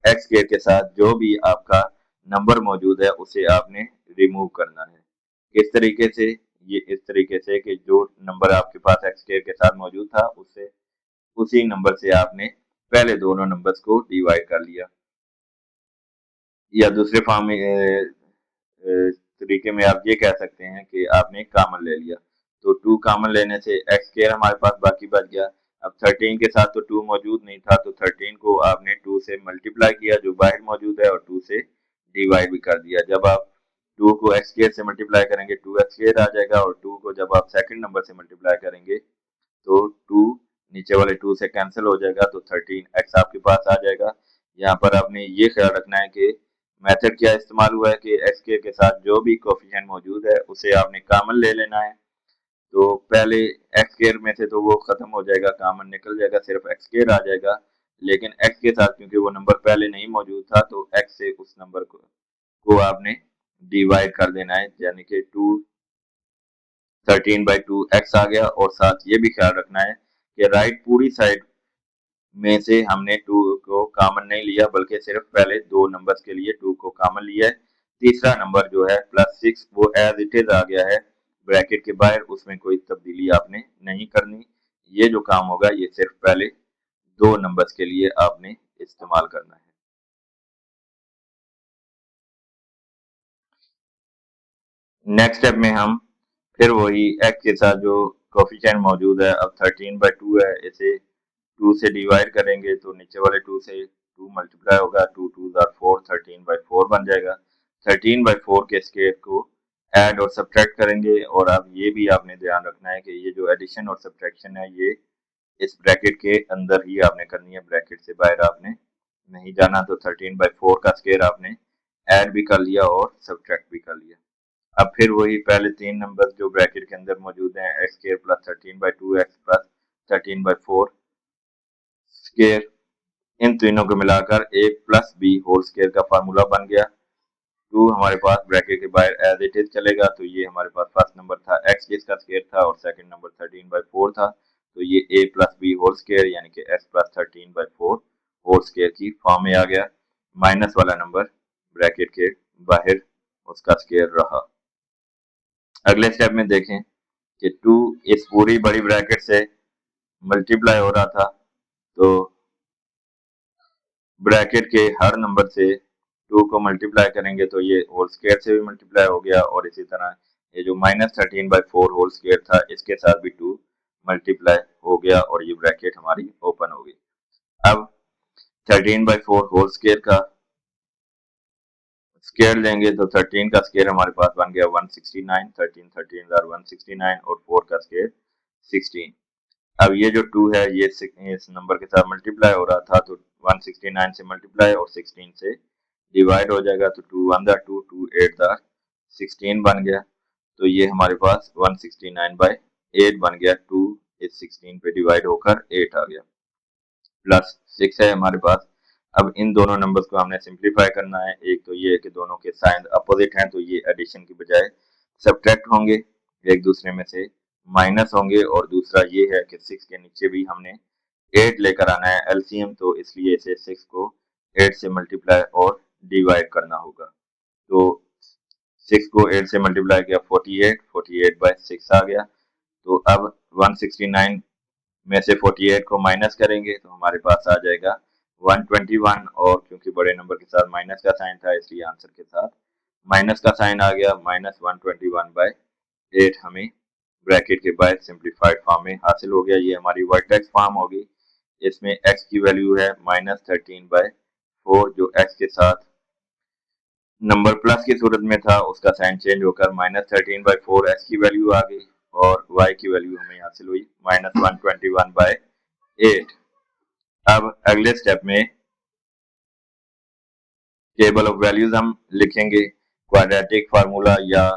x² के साथ जो भी आपका नंबर मौजूद है उसे आपने रिमूव करना है। किस तरीके से? ये इस तरीके से कि जो नंबर आपके पास x² के साथ मौजूद था उससे उसी नंबर से आपने पहले दोनों नंबर्स को डिवाइड कर लिया, या दूसरे फॉर्म में तरीके में आप ये कह सकते हैं कि आपने कॉमन ले लिया। तो 2 कॉमन लेने से x² हमारे पास बाकी बच गया। अब 13 के साथ तो 2 मौजूद नहीं था, तो 13 को आपने 2 से मल्टीप्लाई किया जो बाहर मौजूद है, और 2 से डिवाइड भी कर दिया। जब आप 2 को x² से मल्टीप्लाई करेंगे 2x² आ जाएगा, और 2 को जब आप सेकंड नंबर से मल्टीप्लाई करेंगे तो 2 नीचे वाले 2 से कैंसिल हो जाएगा, तो 13x आपके पास आ जाएगा। यहाँ पर आपने ये ख्याल रखना है कि मेथड क्या इस्तेमाल हुआ है कि x² के साथ जो भी कोफिशिएंट मौजूद है उसे आपने कॉमन ले लेना है। तो पहले x² में से तो वो खत्म हो जाएगा, कॉमन निकल जाएगा, सिर्फ x² आ जाएगा। लेकिन x के साथ क्योंकि वो नंबर पहले नहीं मौजूद था, तो x से उस नंबर को आपने डिवाइड कर देना है, यानी कि 13/2 x आ गया। और साथ ये भी ख्याल रखना है कि राइट पूरी साइड में से हमने 2 को कॉमन नहीं लिया, बल्कि सिर्फ पहले दो नंबर्स के लिए 2 को कॉमन लिया है। तीसरा नंबर जो है +6 वो एज इट इज आ गया है ब्रैकेट के बाहर, उसमें कोई तब्दीली आपने नहीं करनी। ये जो काम होगा ये सिर्फ पहले दो नंबर्स के लिए आपने इस्तेमाल करना है। नेक्स्ट स्टेप में हम फिर वही एक्स के साथ जो कोफिशिएंट मौजूद है, अब 13/2 है, इसे 2 से डिवाइड करेंगे तो नीचे वाले 2 से 2 मल्टीप्लाई होगा, 2 2 आर 4, 13/4 बन जाएगा। 13/4 के स्क्वायर को ऐड और सब्ट्रैक्ट करेंगे, और अब ये भी आपने ध्यान रखना है कि ये जो एडिशन और सब्ट्रैक्शन है ये इस ब्रैकेट के अंदर ही आपने करनी है, ब्रैकेट से बाहर आपने नहीं जाना। तो 13/4 का स्क्वायर आपने ऐड भी कर लिया और सब्ट्रैक्ट भी कर लिया। अब फिर वही पहले तीन नंबर जो ब्रैकेट के अंदर मौजूद हैं, x square plus 13/2 X plus 13/4 square, इन तीनों को मिलाकर a plus B whole square का फार्मूला बन गया। 2 हमारे पास ब्रैकेट के बाहर एज इट इज चलेगा, तो ये हमारे पास फर्स्ट नंबर था x जिसका स्क्वायर था, और सेकंड नंबर 13/4 था, तो ये a plus B whole square यानी कि x प्लस 13/4 होल स्क्वायर की फॉर्म में आ गया। माइनस वाला नंबर ब्रैकेट के बाहर उसका स्क्वायर रहा। अगले स्टेप में देखें कि 2 इस पूरी बड़ी ब्रैकेट से मल्टीप्लाई हो रहा था, तो ब्रैकेट के हर नंबर से 2 को मल्टीप्लाई करेंगे तो ये होल स्क्वायर से भी मल्टीप्लाई हो गया, और इसी तरह ये जो -13/4 होल स्क्वायर था इसके साथ भी 2 मल्टीप्लाई हो गया, और ये ब्रैकेट हमारी ओपन हो गई। अब 13/4 होल स्क्वायर का स्क्वायर लेंगे तो 13 का स्क्वायर हमारे पास बन गया 169, 13 13 आर 169, और 4 का स्क्वायर 16। अब ये जो 2 है ये इस नंबर के साथ मल्टीप्लाई हो रहा था, तो 169 से मल्टीप्लाई और 16 से डिवाइड हो जाएगा, तो 2 1 दा 2 2 8 दा 16 बन गया। तो ये हमारे पास 169/8 बन गया, 2 इस 16 पे डिवाइड होकर 8 आ गया, प्लस 6 है हमारे पास। अब इन दोनों नंबर्स को हमने सिंप्लीफाई करना है। एक तो ये है कि दोनों के साइन अपोजिट हैं, तो ये एडिशन की बजाय सब्ट्रैक्ट होंगे, एक दूसरे में से माइनस होंगे, और दूसरा ये है कि 6 के नीचे भी हमने 8 लेकर आना है एलसीएम, तो इसलिए इसे 6 को 8 से मल्टीप्लाई और डिवाइड करना होगा। तो 6 को 8 से मल्टीप्लाई किया 48, 48/6 आ गया। तो अब 169 में से 48 को माइनस करेंगे तो हमारे पास आ जाएगा 121, और क्योंकि बड़े नंबर के साथ माइनस का साइन था इसलिए आंसर के साथ माइनस का साइन आ गया। -121/8 हमें ब्रैकेट के बाहर सिंप्लीफाइड फॉर्म में हासिल हो गया। ये हमारी वर्टेक्स फॉर्म होगी। इसमें x की वैल्यू है -13/4, जो x के साथ नंबर प्लस की सूरत में था उसका साइन चेंज होकर -13/4 x की वैल्यू आ गई, और y की वैल्यू हमें हासिल हुई -121/8। अब अगले स्टेप में टेबल ऑफ वैल्यूज हम लिखेंगे। क्वाड्रेटिक फार्मूला या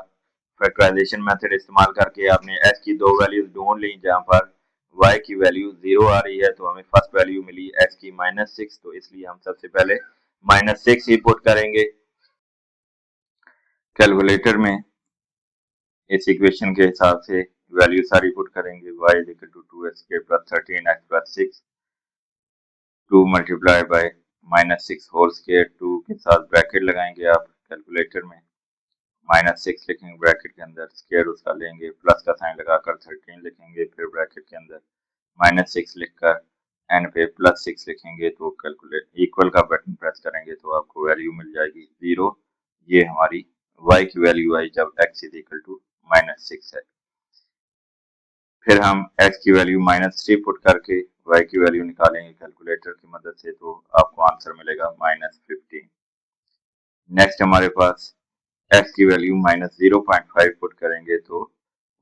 फैक्टराइजेशन मेथड इस्तेमाल करके आपने x की दो वैल्यूज ढूंढ ली, जहां पर y की वैल्यू 0 आ रही है, तो हमें फर्स्ट वैल्यू मिली x की -6, तो इसलिए हम सबसे पहले -6 ही पुट करेंगे कैलकुलेटर में। इस इक्वेशन के हिसाब से वैल्यू सारी पुट करेंगे। y equal to 2x² + 13x + 6, 2 multiply by -6 whole square, 2 के साथ ब्रैकेट लगाएंगे आप कैलकुलेटर में, -6 लिखेंगे ब्रैकेट के अंदर, स्क्वायर उसका लेंगे, प्लस का साइन लगाकर 13 लिखेंगे, फिर ब्रैकेट के अंदर -6 लिखकर एंड पे +6 लिखेंगे, तो कैलकुलेट इक्वल का बटन प्रेस करेंगे तो आपको वैल्यू मिल जाएगी 0। ये हमारी y की वैल्यू आई जब x इक्वल टू -6 है। फिर हम x की वैल्यू -3 पुट करके y की वैल्यू निकालेंगे कैलकुलेटर की मदद से, तो आपको आंसर मिलेगा -15। नेक्स्ट हमारे पास x की वैल्यू -0.5 पुट करेंगे तो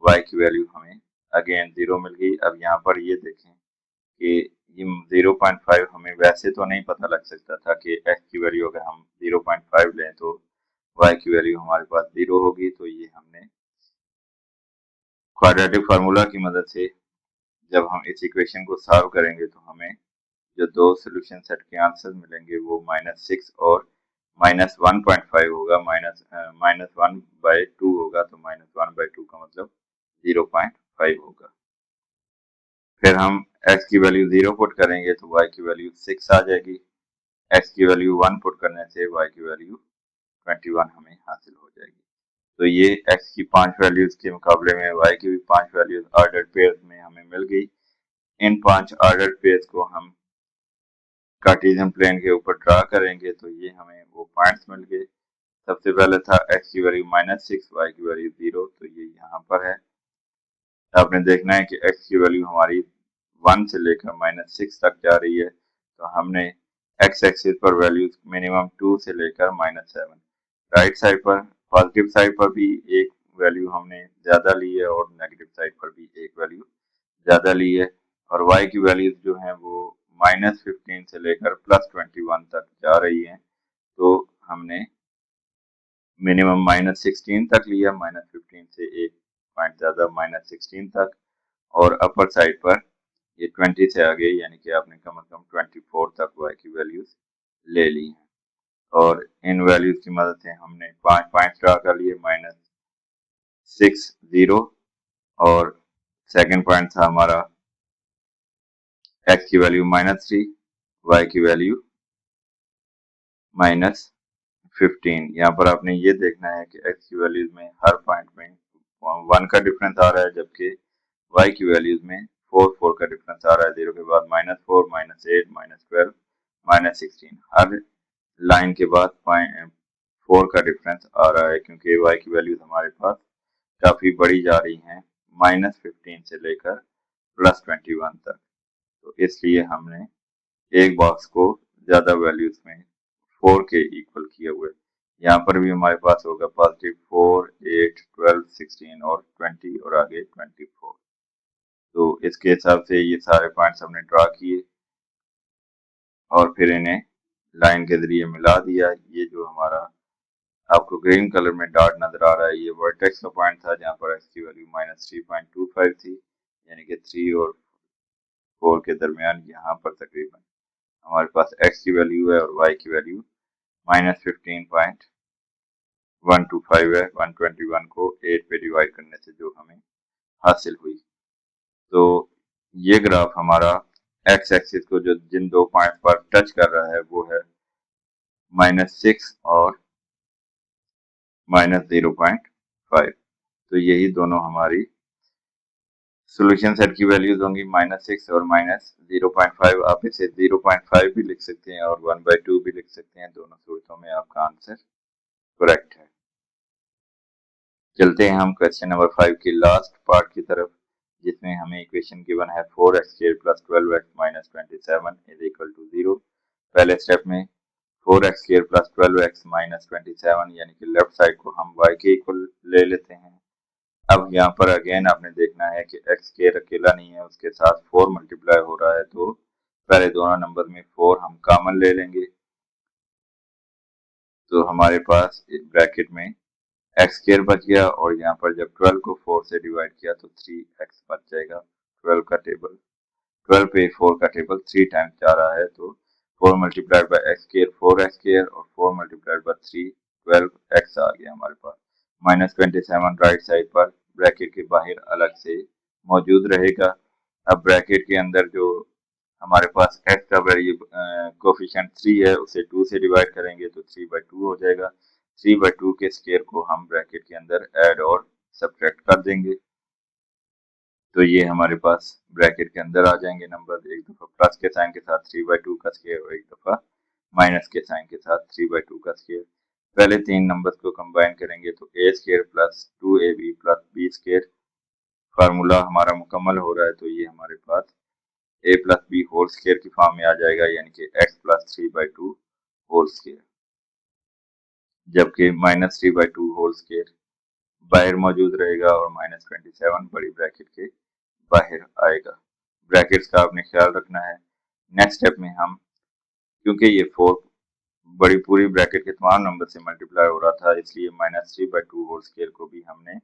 y की वैल्यू हमें अगेन 0 मिल गई। अब यहाँ पर ये देखें कि ये 0.5 हमें वैसे तो नहीं पता लग सकता था कि x की वैल्यू अगर हम 0.5 लें तो y की वैल्यू हमारे पास 0 होगी, तो ये हमने क्वाड्रेटिक फार्मूला की मदद से जब हम इस इक्वेशन को सॉल्व करेंगे तो हमें जो दो सोल्यूशन सेट के आंसर मिलेंगे वो -6 और -1.5 होगा, -1/2 होगा, तो -1/2 का मतलब 0.5 होगा। फिर हम x की वैल्यू 0 पुट करेंगे तो y की वैल्यू 6 आ जाएगी। x की वैल्यू 1 पुट करने से y की वैल्यू 21 हमें हासिल हो जाएगी। तो ये x की 5 वैल्यूज के मुकाबले में y की भी 5 वैल्यूज ऑर्डर्ड पेयर्स में हमें मिल गई। इन 5 ऑर्डर्ड पेयर्स को हम कार्टेशियन प्लेन के ऊपर ड्रा करेंगे तो ये हमें वो पॉइंट्स मिल गए। सबसे पहले था x की वैल्यू -6, y की वैल्यू 0, तो ये यहाँ पर है। आपने देखना है कि x की वैल्यू हमारी 1 से लेकर -6 तक जा रही है, तो हमने x एक्सिस पर वैल्यूज मिनिमम 2 से लेकर -7, राइट साइड पर पॉजिटिव साइड पर भी एक वैल्यू हमने ज़्यादा ली है और नेगेटिव साइड पर भी एक वैल्यू ज़्यादा ली है, और y की वैल्यूज जो हैं वो -15 से लेकर +21 तक जा रही हैं। तो हमने मिनिमम -16 तक लिया, -15 से एक पॉइंट ज़्यादा -16 तक, और अपर साइड पर ये 20 से आगे यानी कि आपने कम से कम 24 तक y की वैल्यूज ले ली हैं। और इन वैल्यूज की मदद से हमने 5 पॉइंट ड्रा कर लिए, -6, 0, और सेकंड पॉइंट था हमारा x की वैल्यू -3, y की वैल्यू -15। यहाँ पर आपने ये देखना है कि x की वैल्यूज में हर पॉइंट में 1 का डिफरेंस आ रहा है, जबकि y की वैल्यूज में 4 का डिफरेंस आ रहा है। 0 के बाद -4, -8, -12, -16, हर लाइन के बाद 4 का डिफरेंस आ रहा है, क्योंकि y की वैल्यूज हमारे पास काफी बड़ी जा रही हैं, -15 से लेकर +21 तक। तो इसलिए हमने एक बॉक्स को ज्यादा वैल्यूज में 4 के इक्वल किए हुए। यहाँ पर भी हमारे पास होगा +4, 8, 12, 16 और 20 और आगे 24। तो इसके हिसाब से ये सारे पॉइंट्स हमने ड्रा किए और फिर इन्हें लाइन के जरिए मिला दिया। ये जो हमारा आपको ग्रीन कलर में डॉट नजर आ रहा है, ये वर्टेक्स का पॉइंट था जहाँ पर x की वैल्यू -3.25 थी, यानी कि 3 और 4 के दरमियान यहाँ पर तकरीबन हमारे पास x की वैल्यू है, और y की वैल्यू -15.125 है। 121 को 8 पे डिवाइड करने से जो हमें हासिल हुई। तो ये ग्राफ हमारा x एक्सिस को जो जिन दो पॉइंट पर टच कर रहा है वो है -6 और -0.5। तो यही दोनों हमारी सोल्यूशन सेट की वैल्यूज होंगी, -6 और -0.5। आप इसे 0.5 भी लिख सकते हैं और 1/2 भी लिख सकते हैं, दोनों सूरतों में आपका आंसर करेक्ट है। चलते हैं हम क्वेश्चन नंबर 5 की लास्ट पार्ट की तरफ, जिसमें हमें इक्वेशन गिवन है 4x² + 12x - 27 = 0। पहले स्टेप में 4x² + 12x - 27 यानी कि लेफ्ट साइड को हम y के इक्वल ले लेते हैं। अब यहाँ पर अगेन आपने देखना है कि x² अकेला नहीं है, उसके साथ 4 मल्टीप्लाई हो रहा है, तो पहले दोनों नंबर में 4 हम कॉमन ले लेंगे। तो हमारे पास इस ब्रैकेट में x² बच गया, और यहाँ पर जब 12 को 4 से डिवाइड किया तो 3x बच जाएगा। 12 का टेबल 12 पे 4 का टेबल 3 टाइम्स जा रहा है, तो 4 मल्टीप्लाइड बाई x² 4x² और 4 मल्टीप्लाइड बाई 3 12x आ गया हमारे पास। -27 राइट साइड पर ब्रैकेट के बाहर अलग से मौजूद रहेगा। अब ब्रैकेट के अंदर जो हमारे पास x का वेरिएबल कोफिशिएंट 3 है, उसे 2 से डिवाइड करेंगे तो 3/2 हो जाएगा। 3/2 के स्क्वायर को हम ब्रैकेट के अंदर ऐड और सब्ट्रैक्ट कर देंगे, तो ये हमारे पास ब्रैकेट के अंदर आ जाएंगे नंबर। एक दफा प्लस के साइन के साथ 3/2 का स्क्वायर और एक दफा माइनस के साइन के साथ 3/2 का स्क्वायर। पहले तीन नंबर्स को कंबाइन करेंगे तो a² + 2ab + b²। फार्मूला हमारा मुकम्मल हो रहा है, तो ये हमारे पास a + b होल स्क्वायर की फॉर्म में आ जाएगा, यानी कि x + 3/2 होल स्क्वायर, जबकि -3/2 होल स्क्वायर बाहर मौजूद रहेगा और -27 बड़ी ब्रैकेट के बाहर आएगा। ब्रैकेट्स का आपने ख्याल रखना है। नेक्स्ट स्टेप में हम, क्योंकि ये 4 बड़ी पूरी ब्रैकेट के तमाम नंबर से मल्टीप्लाई हो रहा था, इसलिए -3/2 होल स्क्वायर को भी हमने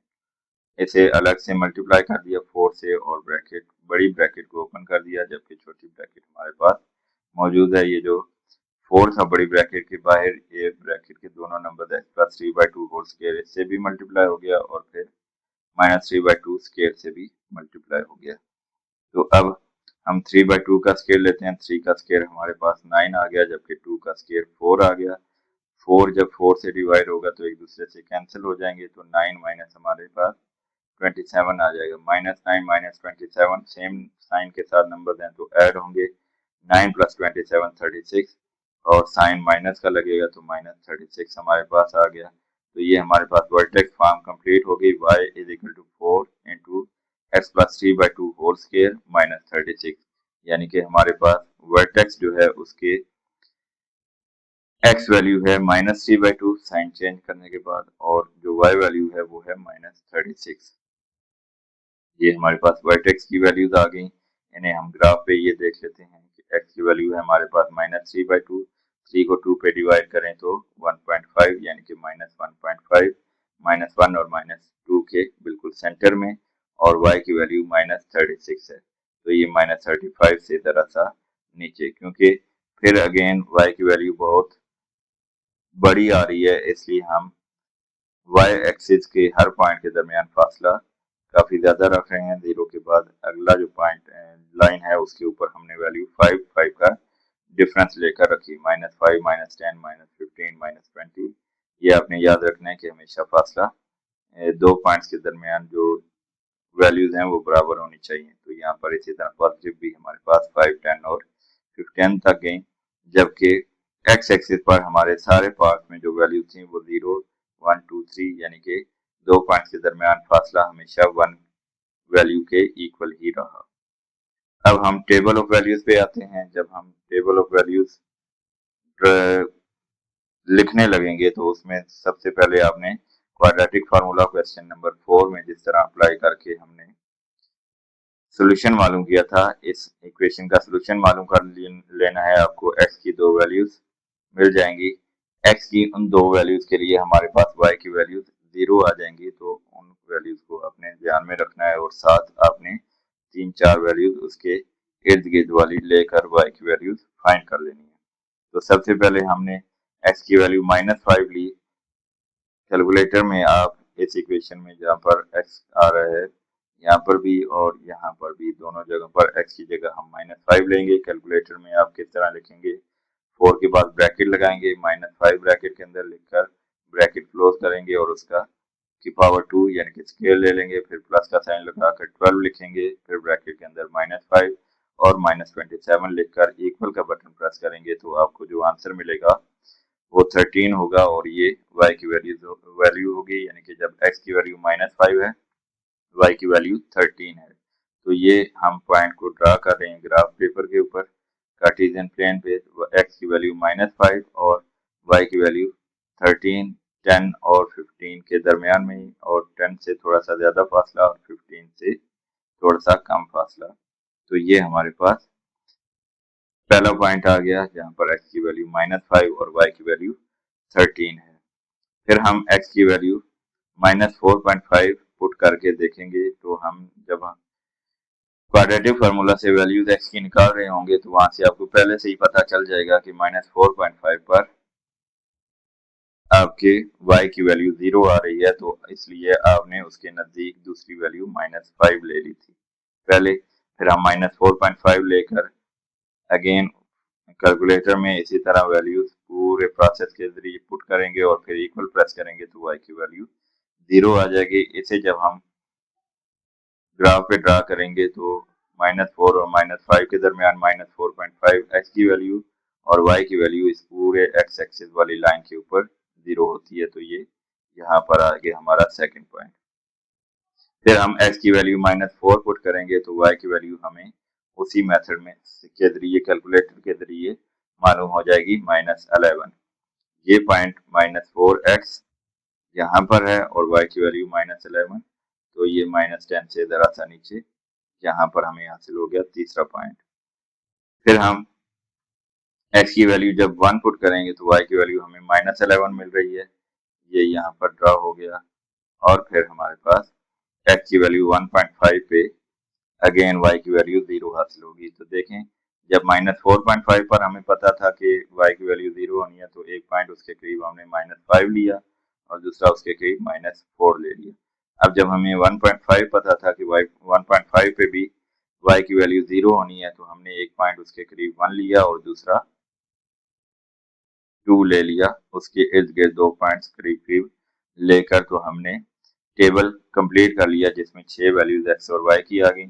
इसे अलग से मल्टीप्लाई कर दिया 4 से, और ब्रैकेट बड़ी ब्रैकेट को ओपन कर दिया, जबकि छोटी ब्रैकेट हमारे पास मौजूद है। ये जो 4 था बड़ी ब्रैकेट के बाहर, ये ब्रैकेट के दोनों नंबर x + 3/2 होल स्क्वायर इससे भी मल्टीप्लाई हो गया, और फिर -3/2 स्क्वायर से भी मल्टीप्लाई हो गया। तो अब हम 3/2 का स्क्वायर लेते हैं, 3 का स्क्वायर हमारे पास 9 आ गया, जबकि 2 का स्क्वायर 4 आ गया। 4 जब 4 से डिवाइड होगा तो एक दूसरे से कैंसिल हो जाएंगे, तो 9 माइनस हमारे पास 27 आ जाएगा। -9 माइनस 27 सेम साइन के साथ नंबर हैं तो ऐड होंगे। 9 प्लस 27 36 और साइन माइनस का लगेगा तो -36 हमारे पास आ गया। तो ये हमारे पास वर्टेक्स फॉर्म कंप्लीट हो गई। y is equal to 4 into x plus 3/2 whole square -36, यानी कि हमारे पास वर्टेक्स जो है उसके x वैल्यू है -3/2 साइन चेंज करने के बाद, और जो y वैल्यू है वो है -36। ये हमारे पास वर्टेक्स की वैल्यूज आ गई। इन्हें हम ग्राफ पे ये देख लेते हैं कि x की वैल्यू है हमारे पास -3/2, 3 को 2 पे डिवाइड करें तो 1.5 यानी कि -1.5, -1 और -2 के बिल्कुल सेंटर में, और y की वैल्यू -36 है। तो ये -35 से जरा सा नीचे, क्योंकि फिर अगेन y की वैल्यू बहुत बड़ी आ रही है, इसलिए हम y एक्सिस के हर पॉइंट के दरमियान फासला काफी ज्यादा रख रहे हैं। 0 के बाद अगला जो पॉइंट लाइन है उसके ऊपर हमने वैल्यू 5 का डिफरेंस लेकर रखी, -5, -10, -15, -20। ये आपने याद रखना है कि हमेशा फासला दो पॉइंट्स के दरमियान जो वैल्यूज हैं वो बराबर होनी चाहिए। तो यहाँ पर इसी तरह पॉजिटिव भी हमारे पास 5, 10 और 15 तक गई, जबकि एक्स एक्सिस पर हमारे सारे पार्ट में जो वैल्यू थी वो 0, 1, 2, 3 यानी कि दो पॉइंट्स के दरमियान फासला हमेशा 1 वैल्यू के इक्वल ही रहा। अब हम टेबल ऑफ वैल्यूज पे आते हैं। जब हम टेबल ऑफ वैल्यूज लिखने लगेंगे तो उसमें सबसे पहले आपने क्वाड्रेटिक फार्मूला क्वेश्चन नंबर 4 में जिस तरह अप्लाई करके हमने सोल्यूशन मालूम किया था, इस इक्वेशन का सोल्यूशन मालूम कर लेना है आपको। x की दो वैल्यूज मिल जाएंगी। x की उन दो वैल्यूज के लिए हमारे पास y की वैल्यूज 0 आ जाएंगी, तो उन वैल्यूज को अपने ध्यान में रखना है, और साथ आपने 3-4 वैल्यूज उसके इर्द गिर्द वाली लेकर y की वैल्यूज फाइंड कर लेनी है। तो सबसे पहले हमने x की वैल्यू -5 ली। कैलकुलेटर में आप इस इक्वेशन में जहाँ पर x आ रहा है, यहाँ पर भी और यहाँ पर भी दोनों जगह पर x की जगह हम -5 लेंगे। कैलकुलेटर में आप किस तरह लिखेंगे, 4 के बाद ब्रैकेट लगाएंगे, -5 ब्रैकेट के अंदर लिखकर ब्रैकेट क्लोज करेंगे और उसका की पावर 2 यानी कि स्केल ले लेंगे, फिर प्लस का साइन लगाकर 12 लिखेंगे, फिर ब्रैकेट के अंदर -5 और -27 लिखकर इक्वल का बटन प्रेस करेंगे, तो आपको जो आंसर मिलेगा वो 13 होगा, और ये y की वैल्यू होगी, यानी कि जब x की वैल्यू -5 है, y की वैल्यू 13 है। तो ये हम पॉइंट को ड्रा कर रहे हैं ग्राफ पेपर के ऊपर कार्टेशियन प्लेन पे। x की वैल्यू -5 और y की वैल्यू 13, 10 और 15 के दरमियान में ही, और 10 से थोड़ा सा ज्यादा फासला और 15 से थोड़ा सा कम फासला। तो ये हमारे पास पहला पॉइंट आ गया जहां पर x की वैल्यू -5 और y की वैल्यू 13 है। फिर हम x की वैल्यू -4.5 पुट करके देखेंगे, तो हम जब हम क्वाड्रेटिक फार्मूला से वैल्यूज x की निकाल रहे होंगे तो वहां से आपको पहले से ही पता चल जाएगा कि -4.5 पर आपके y की वैल्यू 0 आ रही है, तो इसलिए आपने उसके नजदीक दूसरी वैल्यू -5 ले ली थी पहले। फिर हम -4.5 लेकर अगेन कैलकुलेटर में इसी तरह वैल्यूज पूरे प्रोसेस के जरिए पुट करेंगे और फिर इक्वल प्रेस करेंगे तो y की वैल्यू 0 आ जाएगी। इसे जब हम ग्राफ पे ड्रा करेंगे तो -4 और -5 के दरमियान -4.5 x की वैल्यू और y की वैल्यू इस पूरे x एक्सिस वाली लाइन के ऊपर 0 होती है। तो ये यहाँ पर आ गया हमारा सेकंड पॉइंट। फिर हम x की वैल्यू -4 पुट करेंगे तो y की वैल्यू हमें उसी मेथड में के जरिए कैलकुलेटर के जरिए मालूम हो जाएगी -11। ये पॉइंट -4x यहाँ पर है और y की वैल्यू -11, तो ये -10 से जरा सा नीचे यहाँ पर हमें हासिल हो गया तीसरा पॉइंट। फिर हम x की वैल्यू जब 1 पुट करेंगे तो y की वैल्यू हमें -11 मिल रही है, ये यहाँ पर ड्रा हो गया। और फिर हमारे पास x की वैल्यू 1.5 पे अगेन y की वैल्यू 0 हासिल होगी। तो देखें, जब -4.5 पर हमें पता था कि y की वैल्यू 0 होनी है, तो एक पॉइंट उसके करीब हमने -5 लिया और दूसरा उसके करीब -4 ले लिया। अब जब हमें 1.5 पता था कि y 1.5 पे भी y की वैल्यू 0 होनी है, तो हमने एक पॉइंट उसके करीब 1 लिया और दूसरा 2 ले लिया। उसके इर्द गिर्द 2 पॉइंट्स करीब करीब लेकर तो हमने टेबल कंप्लीट कर लिया, जिसमें 6 वैल्यूज x और y की आ गई।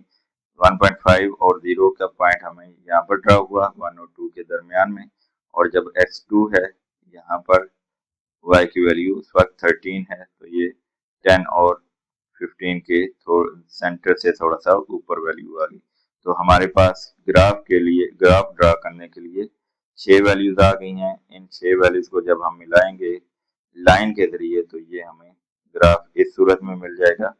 1.5 और 0 का पॉइंट हमें यहाँ पर ड्रा हुआ 1 और 2 के दरमियान में, और जब x2 है यहाँ पर y की वैल्यू उस वक्त 13 है, तो ये 10 और 15 के सेंटर से थोड़ा सा ऊपर वैल्यू आ गई। तो हमारे पास ग्राफ ड्रा करने के लिए 6 वैल्यूज आ गई हैं। इन 6 वैल्यूज को जब हम मिलाएंगे लाइन के जरिए, तो ये हमें ग्राफ इस सूरत में मिल जाएगा।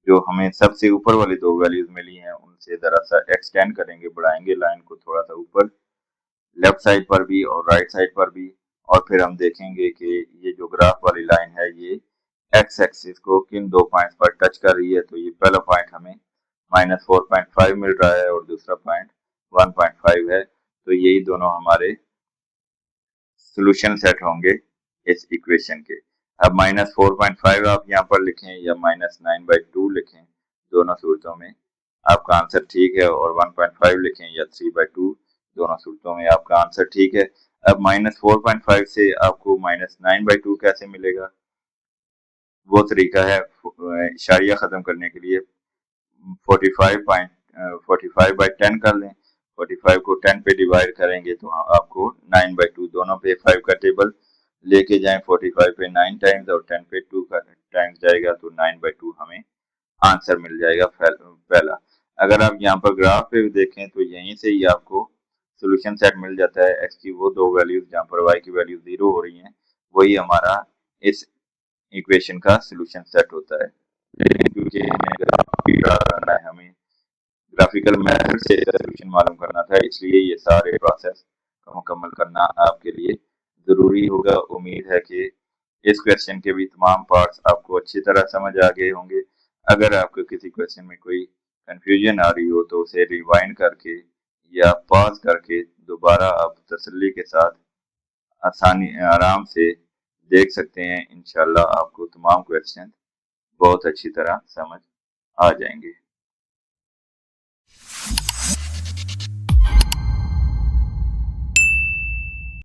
जो हमें सबसे ऊपर वाली 2 वैल्यूज मिली हैं उनसे जरा सा एक्सटेंड करेंगे, बढ़ाएंगे लाइन को थोड़ा सा ऊपर, लेफ्ट साइड पर भी और राइट साइड पर भी, और फिर हम देखेंगे कि ये जो ग्राफ वाली लाइन है ये एक्स एक्सिस को किन 2 पॉइंट्स पर टच कर रही है। तो ये पहला पॉइंट हमें -4.5 मिल रहा है और दूसरा पॉइंट 1.5 है। तो यही दोनों हमारे सोल्यूशन सेट होंगे इस इक्वेशन के। अब -4.5 आप यहाँ पर लिखें या -9/2 लिखें, दोनों सूरतों में आपका आंसर ठीक है, और 1.5 लिखें या 3/2, दोनों सूरतों में आपका आंसर ठीक है। अब -4.5 से आपको -9/2 कैसे मिलेगा? वो तरीका है इशारिया खत्म करने के लिए 45/10 कर लें। 45 को 10 पे डिवाइड करेंगे तो आपको 9/2, दोनों पे 5 का टेबल लेके जाएं। 45 पे 9 टाइम्स और 10 पे 2 का टाइम्स जाएगा, तो 9/2 हमें आंसर मिल जाएगा पहला। अगर आप यहाँ पर ग्राफ पे भी देखें तो यहीं से ही आपको सोल्यूशन सेट मिल जाता है। एक्स की वो 2 वैल्यूज जहाँ पर वाई की वैल्यू 0 हो रही है, वही हमारा इस इक्वेशन का सोल्यूशन सेट होता है। लेकिन क्योंकि हमें ग्राफ भी ड्रा करना है, हमें ग्राफिकल मेथड से सोल्यूशन मालूम करना था, इसलिए ये सारे प्रोसेस को मुकम्मल करना आपके लिए ज़रूरी होगा। उम्मीद है कि इस क्वेश्चन के भी तमाम पार्ट्स आपको अच्छी तरह समझ आ गए होंगे। अगर आपको किसी क्वेश्चन में कोई कंफ्यूजन आ रही हो तो उसे रिवाइंड करके या पॉज करके दोबारा आप तसल्ली के साथ आराम से देख सकते हैं। इंशाल्लाह आपको तमाम क्वेश्चन बहुत अच्छी तरह समझ आ जाएंगे।